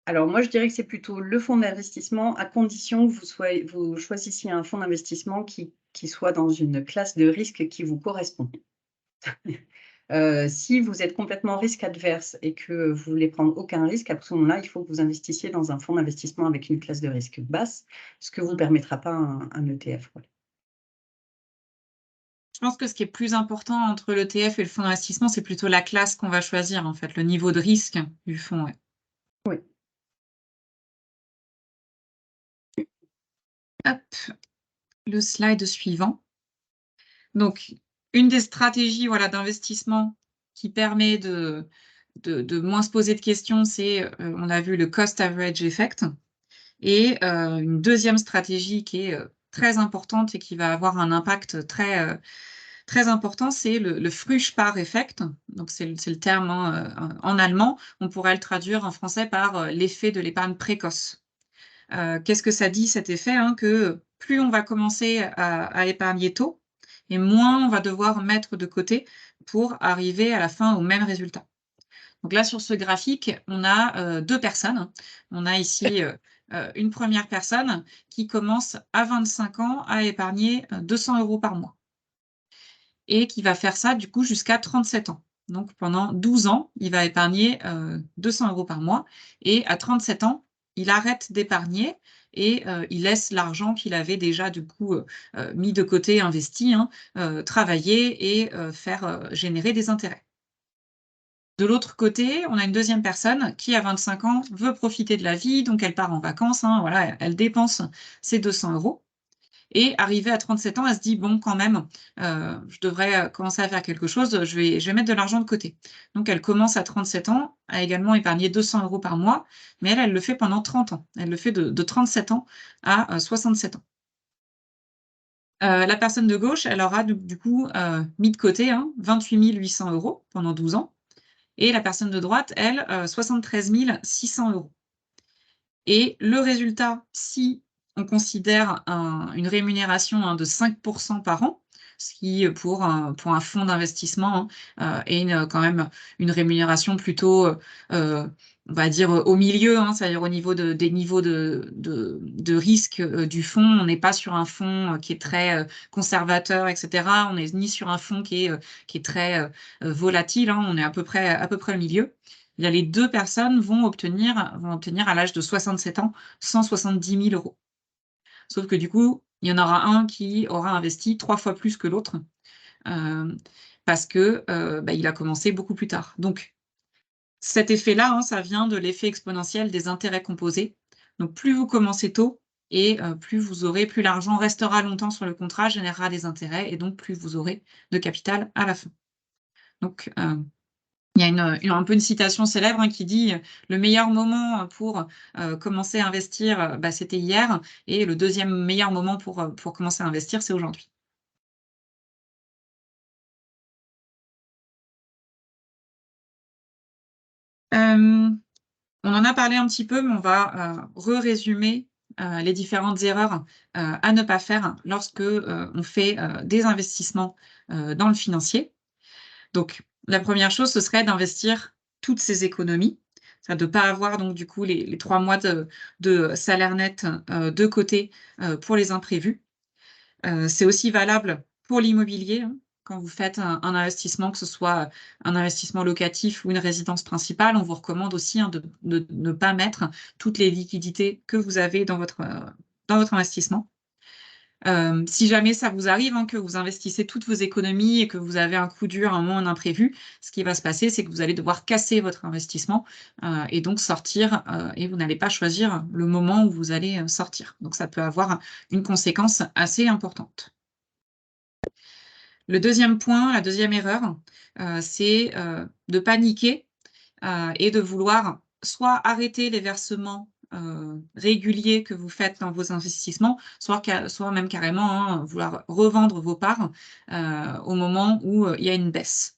alors moi, je dirais que c'est plutôt le fonds d'investissement à condition que vous choisissiez un fonds d'investissement qui soit dans une classe de risque qui vous correspond. Si vous êtes complètement risque adverse et que vous voulez prendre aucun risque, à ce moment-là, il faut que vous investissiez dans un fonds d'investissement avec une classe de risque basse, ce que vous Mmh. permettra pas un ETF, voilà. Je pense que ce qui est plus important entre l'ETF et le fonds d'investissement, c'est plutôt la classe qu'on va choisir, en fait, le niveau de risque du fonds, ouais. Oui. Hop, le slide suivant. Donc, une des stratégies, voilà, d'investissement qui permet de moins se poser de questions, c'est, on a vu le cost average effect et une deuxième stratégie qui est, très importante et qui va avoir un impact très important, c'est le Frühspareffekt. Donc c'est le terme, hein, en allemand. On pourrait le traduire en français par, l'effet de l'épargne précoce. Qu'est-ce que ça dit cet effet, hein? Que plus on va commencer à épargner tôt et moins on va devoir mettre de côté pour arriver à la fin au même résultat. Donc là, sur ce graphique, on a, 2 personnes. On a ici, une première personne qui commence à 25 ans à épargner, 200 € par mois et qui va faire ça du coup jusqu'à 37 ans. Donc pendant 12 ans, il va épargner, 200 € par mois et à 37 ans, il arrête d'épargner et il laisse l'argent qu'il avait déjà du coup, mis de côté, investi, hein, travailler et faire, générer des intérêts. De l'autre côté, on a une deuxième personne qui, à 25 ans, veut profiter de la vie, donc elle part en vacances, hein, voilà, elle dépense ses 200 € et arrivée à 37 ans, elle se dit: «Bon, quand même, je devrais, commencer à faire quelque chose, je vais mettre de l'argent de côté». Donc elle commence à 37 ans à également épargner 200 € par mois, mais elle le fait pendant 30 ans. Elle le fait de 37 ans à, 67 ans. La personne de gauche, elle aura du coup, mis de côté, hein, 28 800 € pendant 12 ans et la personne de droite, elle, 73 600 €. Et le résultat, si on considère une rémunération, hein, de 5 par an, ce qui, pour un fonds d'investissement, hein, est quand même une rémunération plutôt, on va dire, au milieu, hein, c'est-à-dire au niveau des niveaux de risque, du fonds. On n'est pas sur un fonds, qui est très, conservateur et cetera. On n'est ni sur un fonds qui est très, volatile, hein. On est à peu près au milieu. Il y a les 2 personnes vont obtenir à l'âge de 67 ans 170 000 €. Sauf que du coup, il y en aura un qui aura investi 3 fois plus que l'autre, hem, parce que, bah, il a commencé beaucoup plus tard. Donc cet effet-là, hein, ça vient de l'effet exponentiel des intérêts composés. Donc plus vous commencez tôt et plus l'argent restera longtemps sur le contrat, générera des intérêts et donc plus vous aurez de capital à la fin. Donc, il y a un peu une citation célèbre, hein, qui dit: «Le meilleur moment pour, commencer à investir, c'était hier et le deuxième meilleur moment pour commencer à investir, c'est aujourd'hui». On en a parlé un petit peu, mais on va, résumer les différentes erreurs, à ne pas faire lorsque, on fait, des investissements, dans le financier. Donc la première chose, ce serait d'investir toutes ses économies. Ça de pas avoir donc du coup les 3 mois de salaire net, de côté, pour les imprévus. C'est aussi valable pour l'immobilier, hein. Quand vous faites un investissement, que ce soit un investissement locatif ou une résidence principale, on vous recommande aussi, hein, de ne pas mettre toutes les liquidités que vous avez dans votre investissement. Si jamais ça vous arrive, hein, que vous investissez toutes vos économies et que vous avez un coup dur, un moment, un imprévu, ce qui va se passer, c'est que vous allez devoir casser votre investissement, et donc sortir, et vous n'allez pas choisir le moment où vous allez, sortir. Donc ça peut avoir une conséquence assez importante. Le deuxième point, la deuxième erreur, c'est, de paniquer, et de vouloir soit arrêter les versements, réguliers que vous faites dans vos investissements, soit même carrément, hein, vouloir revendre vos parts, au moment où, il y a une baisse.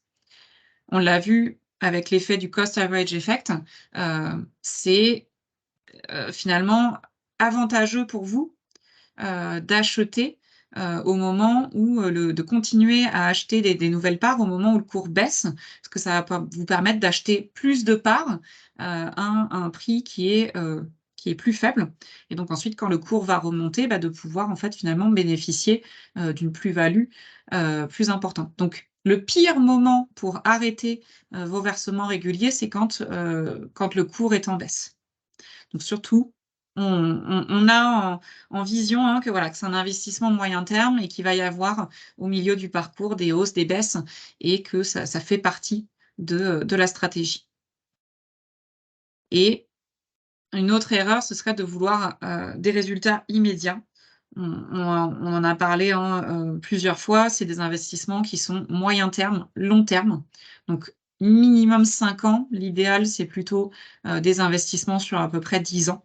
On l'a vu avec l'effet du cost average effect, c'est, finalement avantageux pour vous d'acheter, au moment où, de continuer à acheter des nouvelles parts au moment où le cours baisse, parce que ça va vous permettre d'acheter plus de parts, à un prix qui est plus faible et donc ensuite quand le cours va remonter, de pouvoir en fait finalement bénéficier, d'une plus-value, plus importante. Donc le pire moment pour arrêter, vos versements réguliers, c'est quand le cours est en baisse. Donc surtout, on a en vision, hein, que voilà, que c'est un investissement moyen terme et qu'il va y avoir au milieu du parcours des hausses, des baisses et que ça fait partie de la stratégie. Et une autre erreur, ce serait de vouloir, des résultats immédiats. On en a parlé, hein, plusieurs fois, c'est des investissements qui sont moyen terme, long terme. Donc minimum 5 ans. L'idéal, c'est plutôt, des investissements sur à peu près 10 ans.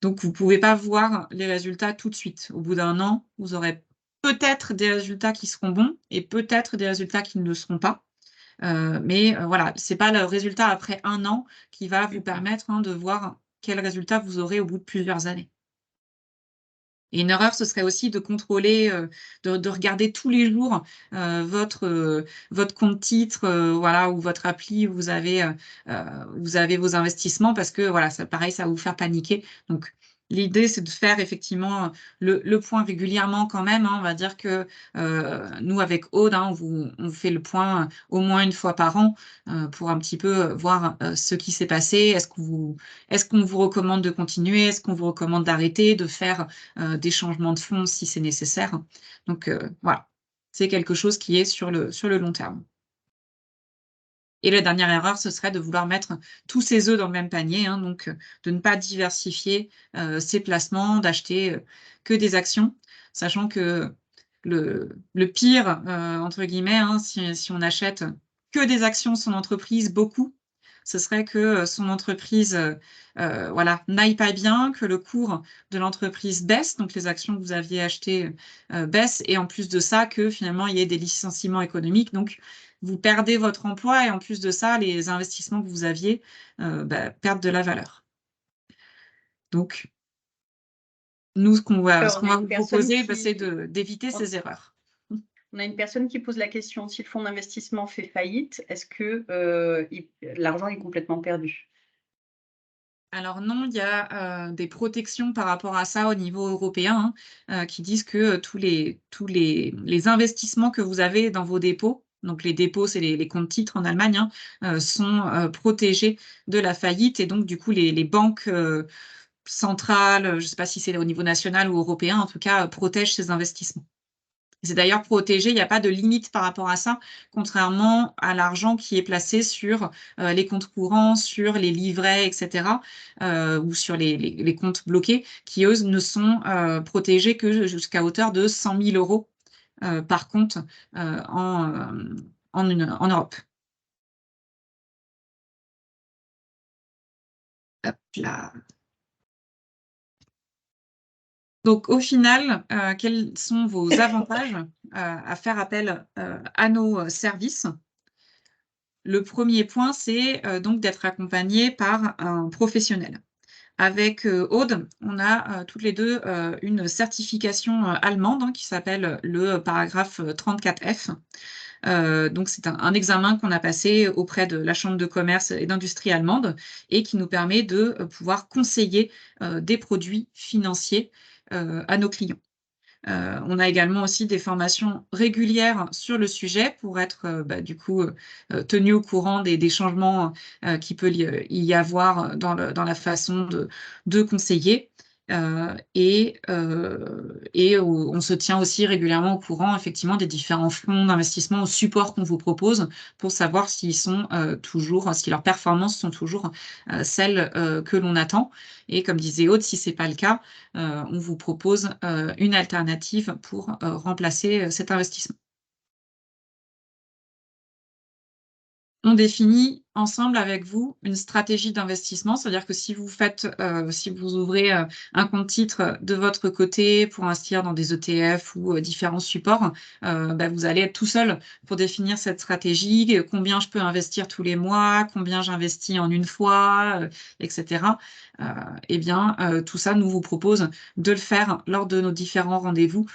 Donc vous ne pouvez pas voir les résultats tout de suite. Au bout d'un an, vous aurez peut-être des résultats qui seront bons et peut-être des résultats qui ne le seront pas. Mais voilà, c'est pas le résultat après un an qui va vous permettre, hein, de voir quel résultat vous aurez au bout de plusieurs années. Et une erreur, ce serait aussi de contrôler, de regarder tous les jours, votre compte titre, voilà, ou votre appli où vous avez vos investissements parce que voilà, ça pareil, ça va vous faire paniquer. Donc l'idée, c'est de faire effectivement, le point régulièrement quand même, hein. On va dire que, nous avec Aude, hein, on fait le point, au moins une fois par an, pour un petit peu, voir, ce qui s'est passé. Est-ce qu'on vous recommande de continuer? Est-ce qu'on vous recommande d'arrêter, de faire des changements de fonds si c'est nécessaire. Donc voilà, c'est quelque chose qui est sur le long terme. Et la dernière erreur, ce serait de vouloir mettre tous ses œufs dans le même panier, hein, donc de ne pas diversifier, ses placements, d'acheter, que des actions, sachant que le «pire», entre guillemets, hein, si on achète que des actions de son entreprise, beaucoup, ce serait que, son entreprise, voilà, n'aille pas bien, que le cours de l'entreprise baisse, donc les actions que vous aviez achetées, baissent et en plus de ça, que finalement il y ait des licenciements économiques, donc vous perdez votre emploi et en plus de ça, les investissements que vous aviez, perdent de la valeur. Donc nous, ce On qu'on a va une vous personne proposer, c'est qui d'éviter on ces erreurs. on a une personne qui pose la question: «Si le fonds d'investissement fait faillite, est-ce que, il l'argent est complètement perdu?» Alors non, il y a, des protections par rapport à ça au niveau européen, hein, qui disent que, tous les investissements que vous avez dans vos dépôts, donc les dépôts, c'est les comptes titres en Allemagne, hein, sont, protégés de la faillite et donc du coup les banques, centrales, je ne sais pas si c'est au niveau national ou européen, en tout cas, protègent ces investissements. C'est d'ailleurs protégé, il n'y a pas de limite par rapport à ça, contrairement à l'argent qui est placé sur les comptes courants, sur les livrets, etc., ou sur les comptes bloqués, qui, eux, ne sont protégés que jusqu'à hauteur de 100 000 euros par compte en Europe. Hop là. Donc, au final, quels sont vos avantages à faire appel à nos services? Le premier point, c'est donc d'être accompagné par un professionnel. Avec Aude, on a toutes les deux une certification allemande qui s'appelle le paragraphe 34F. Donc, c'est un examen qu'on a passé auprès de la Chambre de commerce et d'industrie allemande et qui nous permet de pouvoir conseiller des produits financiers à nos clients. On a également aussi des formations régulières sur le sujet pour être, du coup, tenus au courant des changements, qu'il peut y avoir dans la façon de conseiller. On se tient aussi régulièrement au courant, effectivement, des différents fonds d'investissement ou supports qu'on vous propose pour savoir s'ils sont, toujours si leurs performances sont toujours, celles, que l'on attend et comme disait Aude, si c'est pas le cas, on vous propose une alternative pour remplacer cet investissement. On définit ensemble avec vous une stratégie d'investissement, c'est-à-dire que si vous ouvrez, un compte titre de votre côté pour investir dans des ETF ou, différents supports, vous allez être tout seul pour définir cette stratégie, combien je peux investir tous les mois, combien j'investis en une fois, et cetera. Tout ça, nous vous propose de le faire lors de nos différents rendez-vous,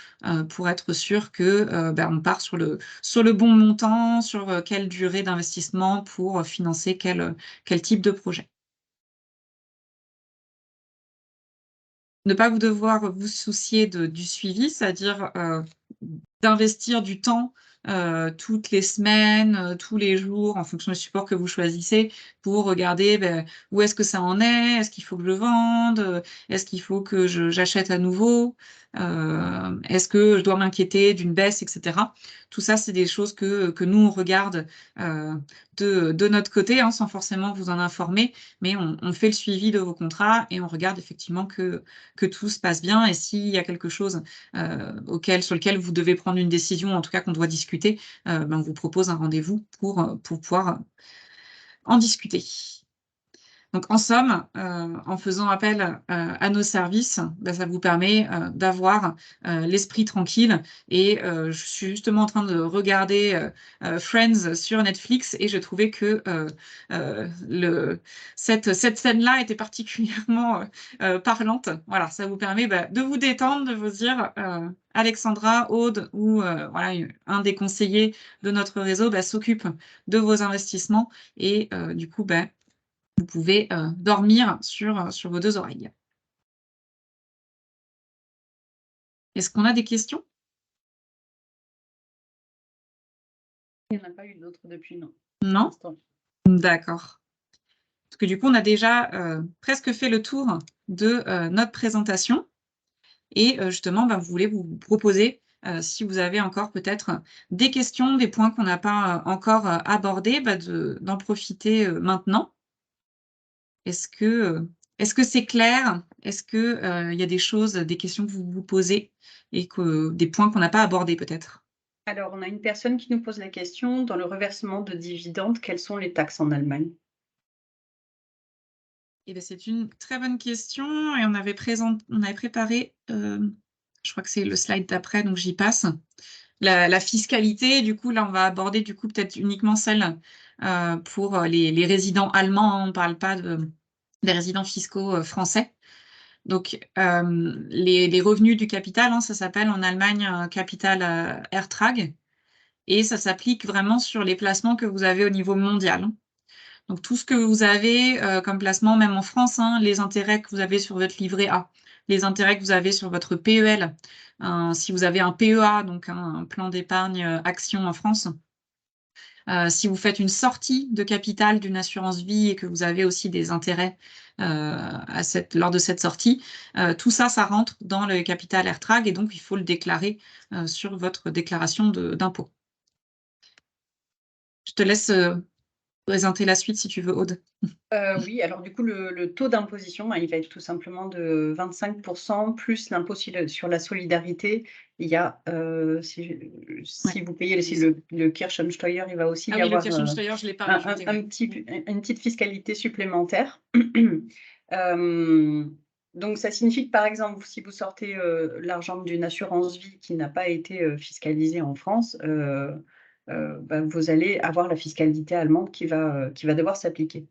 pour être sûr que, on part sur le bon montant, sur, quelle durée d'investissement pour, financer quel type de projet. Ne pas vous devoir vous soucier du suivi, c'est-à-dire, d'investir du temps, toutes les semaines, tous les jours, en fonction du support que vous choisissez, pour regarder, où est-ce que ça en est? Est-ce qu'il faut que je vende? Est-ce qu'il faut que j'achète à nouveau? Est-ce que je dois m'inquiéter d'une baisse et cetera? Tout ça, c'est des choses que nous, on regarde, heu, de notre côté, hein, sans forcément vous en informer, mais on fait le suivi de vos contrats et on regarde effectivement que tout se passe bien et s'il y a quelque chose, sur lequel vous devez prendre une décision, en tout cas qu'on doit discuter, on vous propose un rendez-vous pour pouvoir en discuter. Donc en somme, en faisant appel, à nos services, ça vous permet, d'avoir, l'esprit tranquille et je suis justement en train de regarder, Friends sur Netflix et je trouvais que, cette scène-là était particulièrement, parlante. Voilà, ça vous permet, de vous détendre, de vous dire, Alexandra, Aude ou voilà, un des conseillers de notre réseau, s'occupe de vos investissements et du coup, vous pouvez, dormir sur vos 2 oreilles. Est-ce qu'on a des questions? Il n'y en a pas eu d'autres depuis, non, pour Non? l'instant. D'accord. Parce que du coup, on a déjà, presque fait le tour de, notre présentation et justement, vous voulez vous proposer, si vous avez encore peut-être des questions, des points qu'on n'a pas, encore, abordés, d'en profiter, maintenant. Est-ce que, est-ce que c'est clair? Est-ce que, il y a des choses, des questions que vous vous posez et des points qu'on n'a pas abordés peut-être? Alors, on a une personne qui nous pose la question, dans le reversement de dividendes, quelles sont les taxes en Allemagne? C'est une très bonne question et on avait préparé, je crois que c'est le slide d'après, donc j'y passe. La fiscalité, du coup, là, on va aborder, du coup, peut-être uniquement celle, pour, les résidents allemands, hein. On ne parle pas des résidents fiscaux, français. Donc, les revenus du capital, hein, ça s'appelle en Allemagne, Capital, Ertrag et ça s'applique vraiment sur les placements que vous avez au niveau mondial, hein. Donc tout ce que vous avez, comme placement, même en France, hein, les intérêts que vous avez sur votre livret A, les intérêts que vous avez sur votre PEL, si vous avez un PEA, donc un plan d'épargne, action en France, Si vous faites une sortie de capital d'une assurance vie et que vous avez aussi des intérêts lors de cette sortie, tout ça, ça rentre dans le capital AirTrag et donc il faut le déclarer sur votre déclaration d'impôt. Je te laisse présenter la suite si tu veux, Aude. Oui, alors du coup, le taux d'imposition, il va être tout simplement de 25 plus l'impôt sur la solidarité. Il y a, Ouais. si vous payez le Kirchensteuer, il va aussi Ah y oui, le avoir, Kirchensteuer, je ne l'ai pas rajouté, ouais. une petite fiscalité supplémentaire. Donc ça signifie que, par exemple, si vous sortez, l'argent d'une assurance vie qui n'a pas été, fiscalisée en France, bah, vous allez avoir la fiscalité allemande qui va devoir s'appliquer.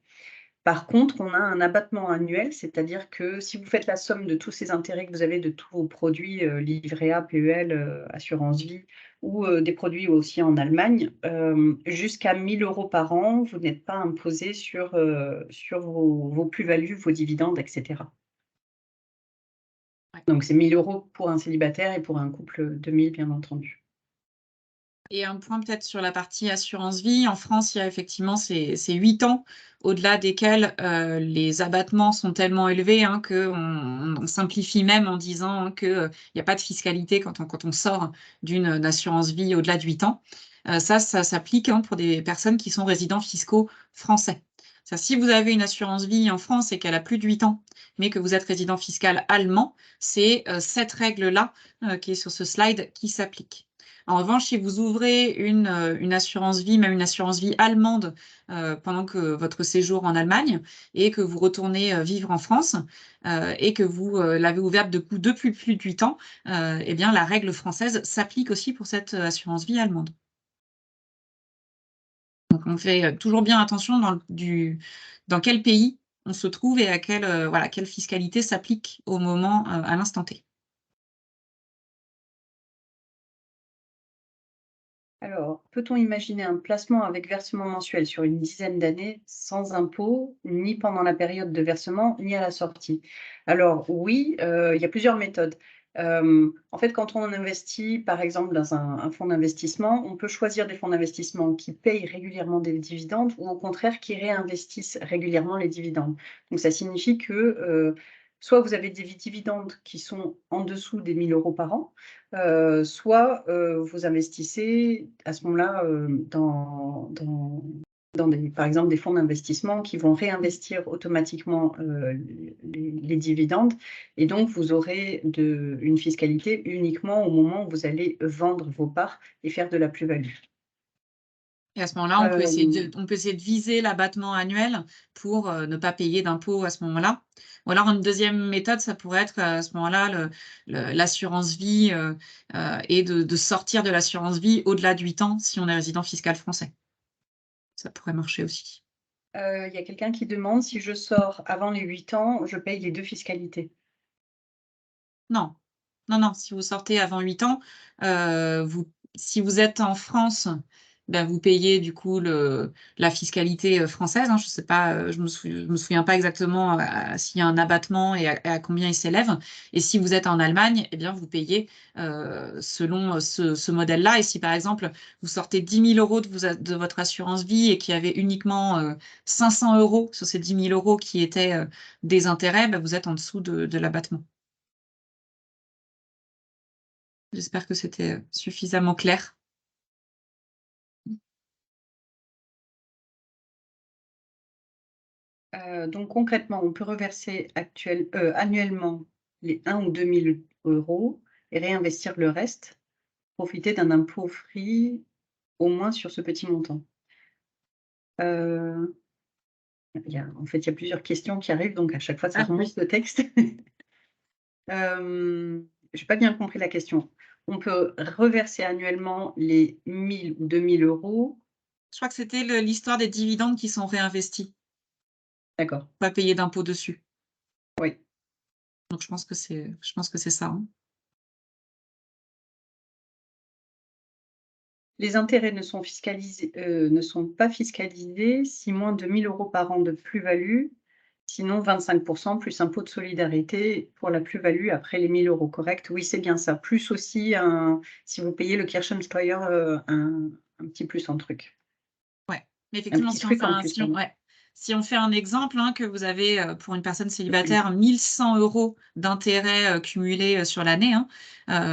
Par contre, on a un abattement annuel, c'est-à-dire que si vous faites la somme de tous ces intérêts que vous avez de tous vos produits, livret A, PEL, assurance vie ou, des produits aussi en Allemagne, jusqu'à 1 000 € par an, vous n'êtes pas imposé sur vos plus-values, vos dividendes et cetera. Ouais. Donc c'est 1 000 € pour un célibataire et pour un couple, 2 000 bien entendu. Et un point peut-être sur la partie assurance vie. En France, il y a effectivement ces 8 ans au-delà desquels les abattements sont tellement élevés hein, qu'on simplifie même en disant qu'il n'y a pas de fiscalité quand on sort d'une assurance vie au-delà de 8 ans. Ça s'applique hein, pour des personnes qui sont résidents fiscaux français. Si vous avez une assurance vie en France et qu'elle a plus de 8 ans, mais que vous êtes résident fiscal allemand, c'est cette règle-là qui est sur ce slide qui s'applique. En revanche, si vous ouvrez une assurance vie, même une assurance vie allemande, pendant que votre séjour en Allemagne et que vous retournez vivre en France et que vous l'avez ouverte depuis plus de 8 ans, eh bien, la règle française s'applique aussi pour cette assurance vie allemande. Donc, on fait toujours bien attention dans quel pays on se trouve et à quelle fiscalité s'applique au moment, à l'instant T. Alors, peut-on imaginer un placement avec versement mensuel sur une dizaine d'années sans impôt, ni pendant la période de versement, ni à la sortie? Alors oui, il y a plusieurs méthodes. En fait, quand on investit, par exemple, dans un fonds d'investissement, on peut choisir des fonds d'investissement qui payent régulièrement des dividendes ou au contraire qui réinvestissent régulièrement les dividendes. Donc ça signifie que, soit vous avez des dividendes qui sont en dessous des 1 000 € par an, soit, vous investissez à ce moment-là, dans par exemple, des fonds d'investissement qui vont réinvestir automatiquement, les dividendes et donc vous aurez une fiscalité uniquement au moment où vous allez vendre vos parts et faire de la plus-value. Et à ce moment-là, on peut Hem essayer de viser l'abattement annuel pour, ne pas payer d'impôts à ce moment-là. Ou alors une deuxième méthode, ça pourrait être, à ce moment-là, l'assurance vie, et de sortir de l'assurance vie au-delà de 8 ans si on est résident fiscal français. Ça pourrait marcher aussi. il y a quelqu'un qui demande: «Si je sors avant les 8 ans, je paye les 2 fiscalités?» Non, non, non, si vous sortez avant 8 ans, si vous êtes en France, bah, vous payez du coup la fiscalité, française, hein. Je sais pas, je me souviens pas exactement, s'il y a un abattement et à combien il s'élève et si vous êtes en Allemagne et bien vous payez, selon, ce modèle-là et si par exemple, vous sortez 10 000 € de votre assurance vie et qu'il y avait uniquement, 500 € sur ces 10 000 € qui étaient, des intérêts, bah, vous êtes en dessous de l'abattement. J'espère que c'était, suffisamment clair. Donc concrètement, on peut reverser annuellement les 1 ou 2 000 € et réinvestir le reste, profiter d'un impôt free au moins sur ce petit montant. Heu, il y a plusieurs questions qui arrivent, donc à chaque fois ça Ah oui. remonte le texte. J'ai pas bien compris la question. On peut reverser annuellement les 1 000 ou 2 000 €? Je crois que c'était l'histoire des dividendes qui sont réinvestis, D'accord, pas payer d'impôt dessus. oui. Donc je pense que c'est ça, hein. Les intérêts ne sont pas fiscalisés si moins de 1 000 € par an de plus-value, sinon 25 plus impôt de solidarité pour la plus-value après les 1 000 €, correct? Oui, c'est bien ça. Plus aussi si vous payez le Kirchensteuer, un petit plus en truc. Mais Un effectivement, petit truc en plus, pardon. si on fait un exemple, hein, que vous avez, pour une personne célibataire, 1 100 € d'intérêts, cumulés, sur l'année, hein,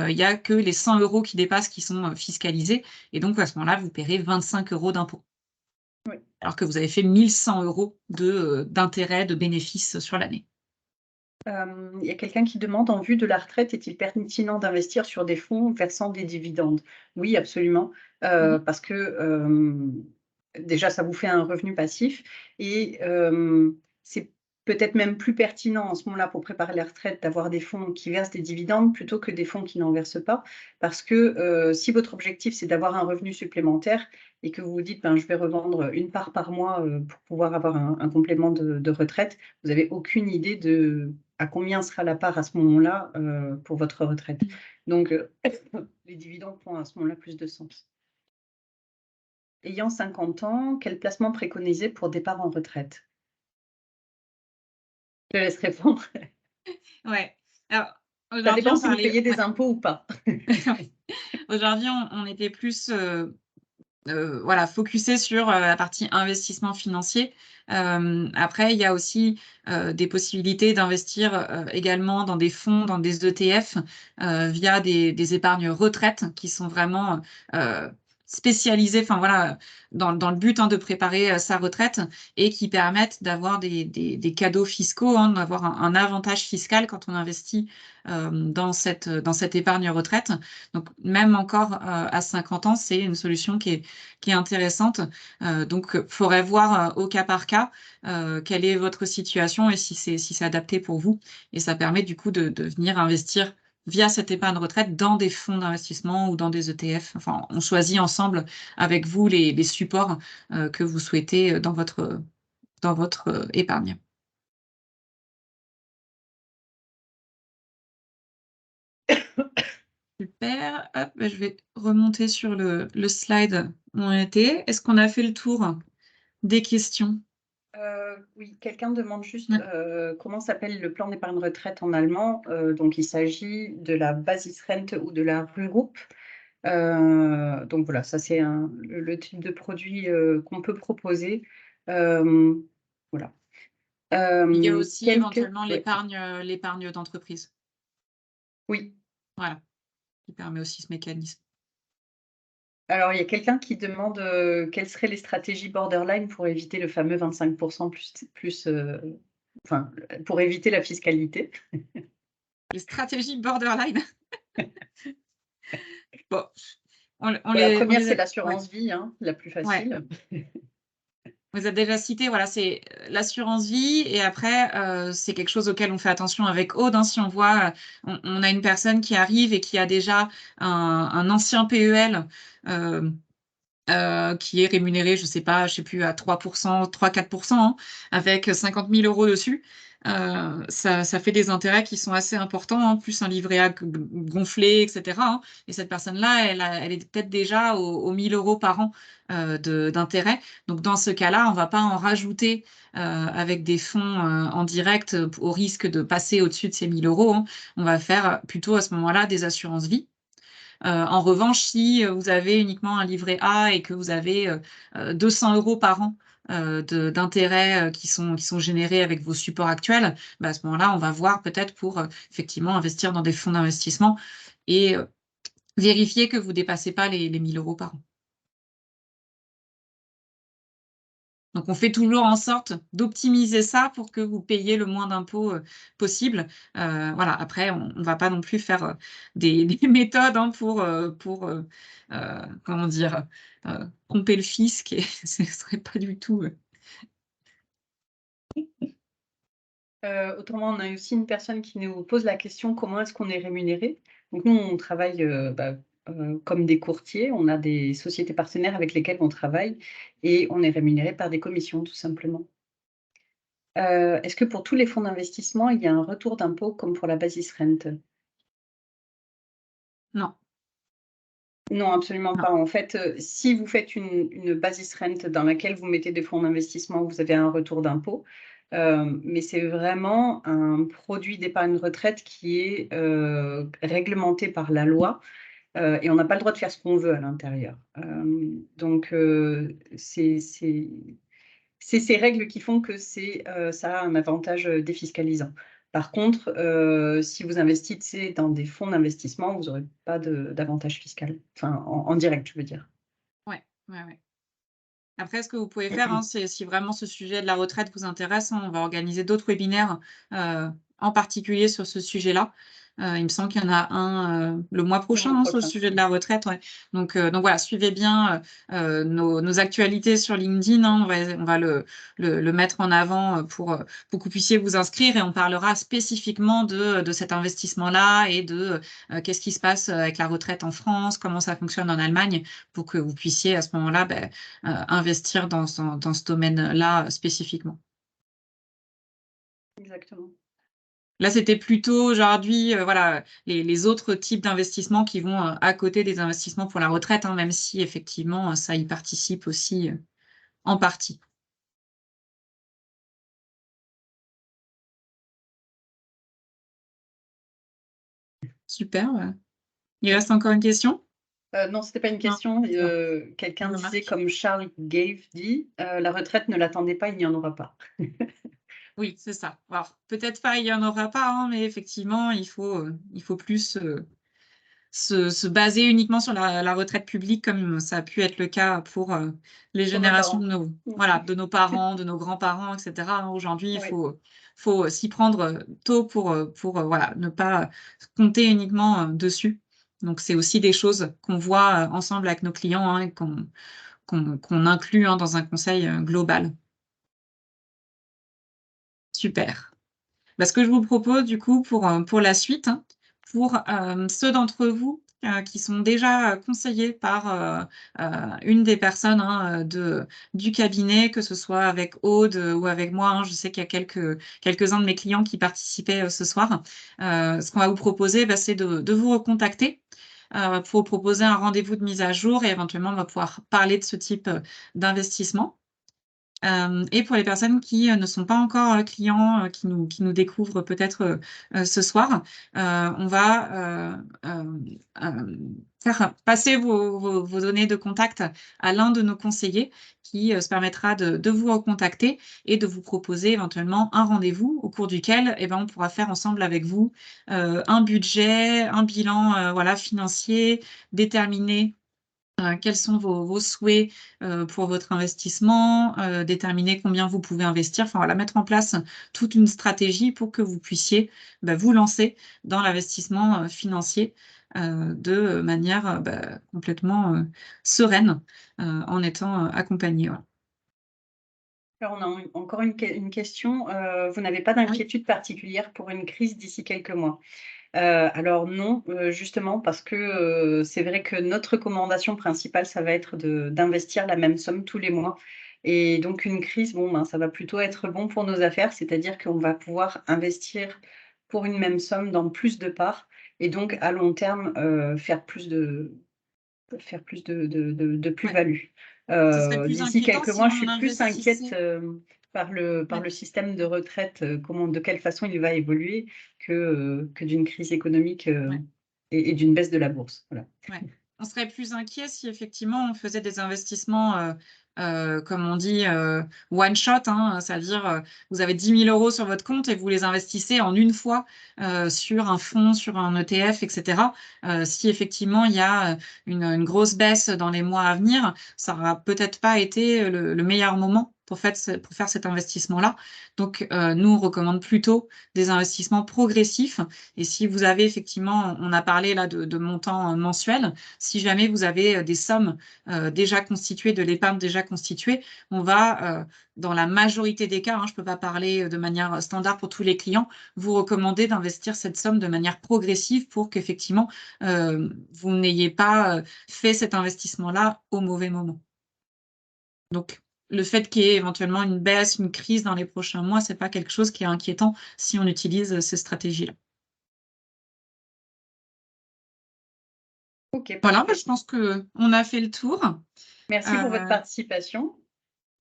il y a que les 100 € qui dépassent qui sont, fiscalisés et donc à ce moment-là, vous paierez 25 € d'impôt. Oui. Alors que vous avez fait 1 100 € d'intérêts, de bénéfices sur l'année. Il y a quelqu'un qui demande: «En vue de la retraite, est-il pertinent d'investir sur des fonds versant des dividendes?» Oui, absolument, Mmh. parce que, déjà, ça vous fait un revenu passif et c'est peut-être même plus pertinent en ce moment-là pour préparer la retraite d'avoir des fonds qui versent des dividendes plutôt que des fonds qui n'en versent pas. Parce que, si votre objectif, c'est d'avoir un revenu supplémentaire et que vous vous dites: «Ben, je vais revendre une part par mois, pour pouvoir avoir un complément de retraite», vous avez aucune idée de à combien sera la part à ce moment-là, pour votre retraite? Donc les dividendes font à ce moment-là plus de sens. Ayant 50 ans, quel placement préconiser pour départ en retraite? Je te laisse répondre. Ouais. Alors Ça aujourd'hui, dépend on si vous parlait payez des ouais, impôts ou pas. ouais. Aujourd'hui, on était plus, voilà, focusé sur, la partie investissement financier. Après, il y a aussi, des possibilités d'investir, également dans des fonds, dans des ETF, via des épargnes retraite qui sont vraiment, spécialisées, enfin voilà, dans le but, hein, de préparer, sa retraite et qui permettent d'avoir des cadeaux fiscaux, hein, d'avoir un avantage fiscal quand on investit, dans cette épargne retraite. Donc même encore, à 50 ans, c'est une solution qui est intéressante. Donc, faudrait voir, au cas par cas, quelle est votre situation et si c'est adapté pour vous et ça permet du coup de venir investir via cette épargne retraite dans des fonds d'investissement ou dans des ETF. Enfin, on choisit ensemble avec vous les supports, que vous souhaitez, dans votre, épargne. Super, hop, bah, je vais remonter sur le slide où on était. Est-ce qu'on a fait le tour des questions? Oui, quelqu'un demande juste, Ouais. comment s'appelle le plan d'épargne retraite en allemand? Donc il s'agit de la Basisrente ou de la Rürup. Donc voilà, ça c'est le type de produit, qu'on peut proposer. Hem, voilà. Il y a aussi éventuellement Ouais, l'épargne d'entreprise. oui. Voilà, qui permet aussi ce mécanisme. Alors il y a quelqu'un qui demande, quelles seraient les stratégies borderline pour éviter le fameux 25 plus, enfin, pour éviter la fiscalité? Les stratégies borderline, bon, Bon, la on 1re les c'est a ouais, l'assurance vie, hein, la plus ouais, facile. on les a déjà cités, voilà, c'est, l'assurance vie et après, c'est quelque chose auquel on fait attention avec Aude, hein. Si on voit, on a une personne qui arrive et qui a déjà un ancien PEL, hem qui est rémunéré, je sais pas, je sais plus à 3%, 3-4 hein, avec 50 000 € dessus. Ça fait des intérêts qui sont assez importants, hein, plus un livret A gonflé et cetera, hein et cette personne-là, elle est peut-être déjà aux 1 000 € par an, d'intérêts. Donc dans ce cas-là, on va pas en rajouter, avec des fonds, en direct, au risque de passer au-dessus de ces 1 000 €, hein. On va faire, plutôt à ce moment-là des assurances vie. En revanche, si, vous avez uniquement un livret A et que vous avez, 200 € par an, d'intérêts, qui sont générés avec vos supports actuels, bah, à ce moment-là, on va voir peut-être pour, effectivement investir dans des fonds d'investissement et vérifier que vous ne dépassez pas les 1 000 € par an. Donc on fait toujours en sorte d'optimiser ça pour que vous payiez le moins d'impôts, possible. Voilà, après on va pas non plus faire, des méthodes, hein, comment dire? Tromper le fisc et ce serait pas du tout, Autrement, on a aussi une personne qui nous pose la question: «Comment est-ce qu'on est rémunéré?» Donc nous, on travaille, comme des courtiers. On a des sociétés partenaires avec lesquelles on travaille et on est rémunéré par des commissions, tout simplement. Est-ce que pour tous les fonds d'investissement, il y a un retour d'impôt comme pour la Basisrente? non, Non, absolument non. pas. En fait, si vous faites une Basisrente dans laquelle vous mettez des fonds d'investissement, vous avez un retour d'impôt. Mais c'est vraiment un produit d'épargne retraite qui est, réglementé par la loi et on n'a pas le droit de faire ce qu'on veut à l'intérieur. Donc c'est ces règles qui font que ça a un avantage, défiscalisant. Par contre, si vous investissez dans des fonds d'investissement, vous n'aurez pas d'avantage fiscal, enfin en direct, je veux dire. Ouais, ouais, ouais. Après, ce que vous pouvez faire, hein, c'est si vraiment ce sujet de la retraite vous intéresse, hein, on va organiser d'autres webinaires, en particulier sur ce sujet-là. Il me semble qu'il y en a un, le mois Le prochain, mois hein, sur le prochain. sujet de la retraite, ouais. Donc voilà, suivez bien, nos actualités sur LinkedIn, hein. On va le mettre en avant, pour que vous puissiez vous inscrire et on parlera spécifiquement de cet investissement-là et qu'est-ce qui se passe, avec la retraite en France, comment ça fonctionne en Allemagne, pour que vous puissiez à ce moment-là, investir dans ce domaine-là, spécifiquement. Exactement. Là, c'était plutôt aujourd'hui, voilà, les autres types d'investissements qui vont, à côté des investissements pour la retraite, hein, même si effectivement, ça y participe aussi, en partie. Super, il reste encore une question? Non, c'était pas une Non? question, Bon, quelqu'un je disait remarque. comme Charles Gave dit: «La retraite ne l'attendez pas, il n'y en aura pas». Oui, c'est ça. Alors, peut-être pas, il y en aura pas, hein, mais effectivement, il faut plus, se baser uniquement sur la retraite publique comme ça a pu être le cas pour, les Pour nos générations parents. de nos parents, de nos grands-parents et cetera, hein. Aujourd'hui, il Oui, faut s'y prendre, tôt pour, voilà, ne pas compter uniquement, dessus. Donc c'est aussi des choses qu'on voit, ensemble avec nos clients, hein, et qu'on inclut, hein, dans un conseil, global. Super. Bah, ce que je vous propose du coup pour la suite, hein, pour, ceux d'entre vous, qui sont déjà, conseillés par, une des personnes, hein, du cabinet, que ce soit avec Aude, ou avec moi, hein. Je sais qu'il y a quelques-uns de mes clients qui participaient, ce soir. Ce qu'on va vous proposer, bah, c'est de vous recontacter, pour proposer un rendez-vous de mise à jour et éventuellement on va pouvoir parler de ce type, d'investissement. Et pour les personnes qui, ne sont pas encore, clients, qui nous découvrent peut-être, ce soir, on va, faire passer vos données de contact à l'un de nos conseillers qui, se permettra de vous recontacter et de vous proposer éventuellement un rendez-vous au cours duquel, eh ben, on pourra faire ensemble avec vous, un budget, un bilan, voilà, financier, déterminer quels sont vos souhaits, pour votre investissement, déterminer combien vous pouvez investir, enfin voilà, mettre en place toute une stratégie pour que vous puissiez, bah, vous lancer dans l'investissement, financier, de manière, complètement, sereine, en étant, accompagné, voilà. alors on a encore une question, vous n'avez pas Oui. d'inquiétude particulière pour une crise d'ici quelques mois? Alors non, justement parce que, c'est vrai que notre recommandation principale, ça va être d'investir la même somme tous les mois et donc une crise, bon, ben, ça va plutôt être bon pour nos affaires. C'est-à-dire qu'on va pouvoir investir pour une même somme dans plus de parts et donc à long terme, faire plus de Ouais. plus-value. Ce serait plus D'ici inquiétant quelques si mois, je on suis plus inquiète, investissait. par le Ouais, système de retraite, de quelle façon il va évoluer que d'une crise économique, ouais. et d'une baisse de la bourse. Voilà. Ouais. On serait plus inquiet si effectivement on faisait des investissements, comme on dit, one shot, hein, c'est-à-dire, vous avez 10 000 € sur votre compte et vous les investissez en une fois, sur un fonds, sur un ETF et cetera. Si effectivement il y a, une grosse baisse dans les mois à venir, ça aura peut-être pas été, le meilleur moment pour faire cet investissement-là. Donc, nous on recommande plutôt des investissements progressifs et si vous avez effectivement, on a parlé là de montants, mensuels. Si jamais vous avez, des sommes, déjà constituées, de l'épargne déjà constituée, on va, dans la majorité des cas, hein, je ne peux pas parler, de manière, standard pour tous les clients, vous recommander d'investir cette somme de manière progressive pour qu'effectivement, vous n'ayez pas, fait cet investissement-là au mauvais moment. Donc le fait qu'il y ait éventuellement une baisse, une crise dans les prochains mois, c'est pas quelque chose qui est inquiétant si on utilise, ces stratégies-là. OK, Voilà, bah, parfait. je pense qu'on a fait le tour. Merci pour votre Heu, participation.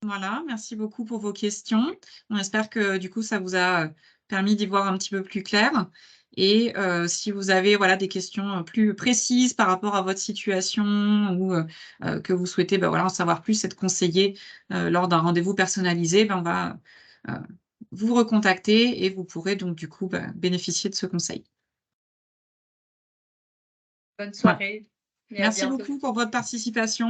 voilà, merci beaucoup pour vos questions. On espère que du coup ça vous a, permis d'y voir un petit peu plus clair Et si vous avez, voilà, des questions, plus précises par rapport à votre situation ou que vous souhaitez, bah, voilà, en savoir plus, être conseillé, lors d'un rendez-vous personnalisé, ben, on va, heu, vous recontacter et vous pourrez donc du coup, bah, bénéficier de ce conseil. Bonne Voilà. soirée et à Merci bientôt. beaucoup pour votre participation.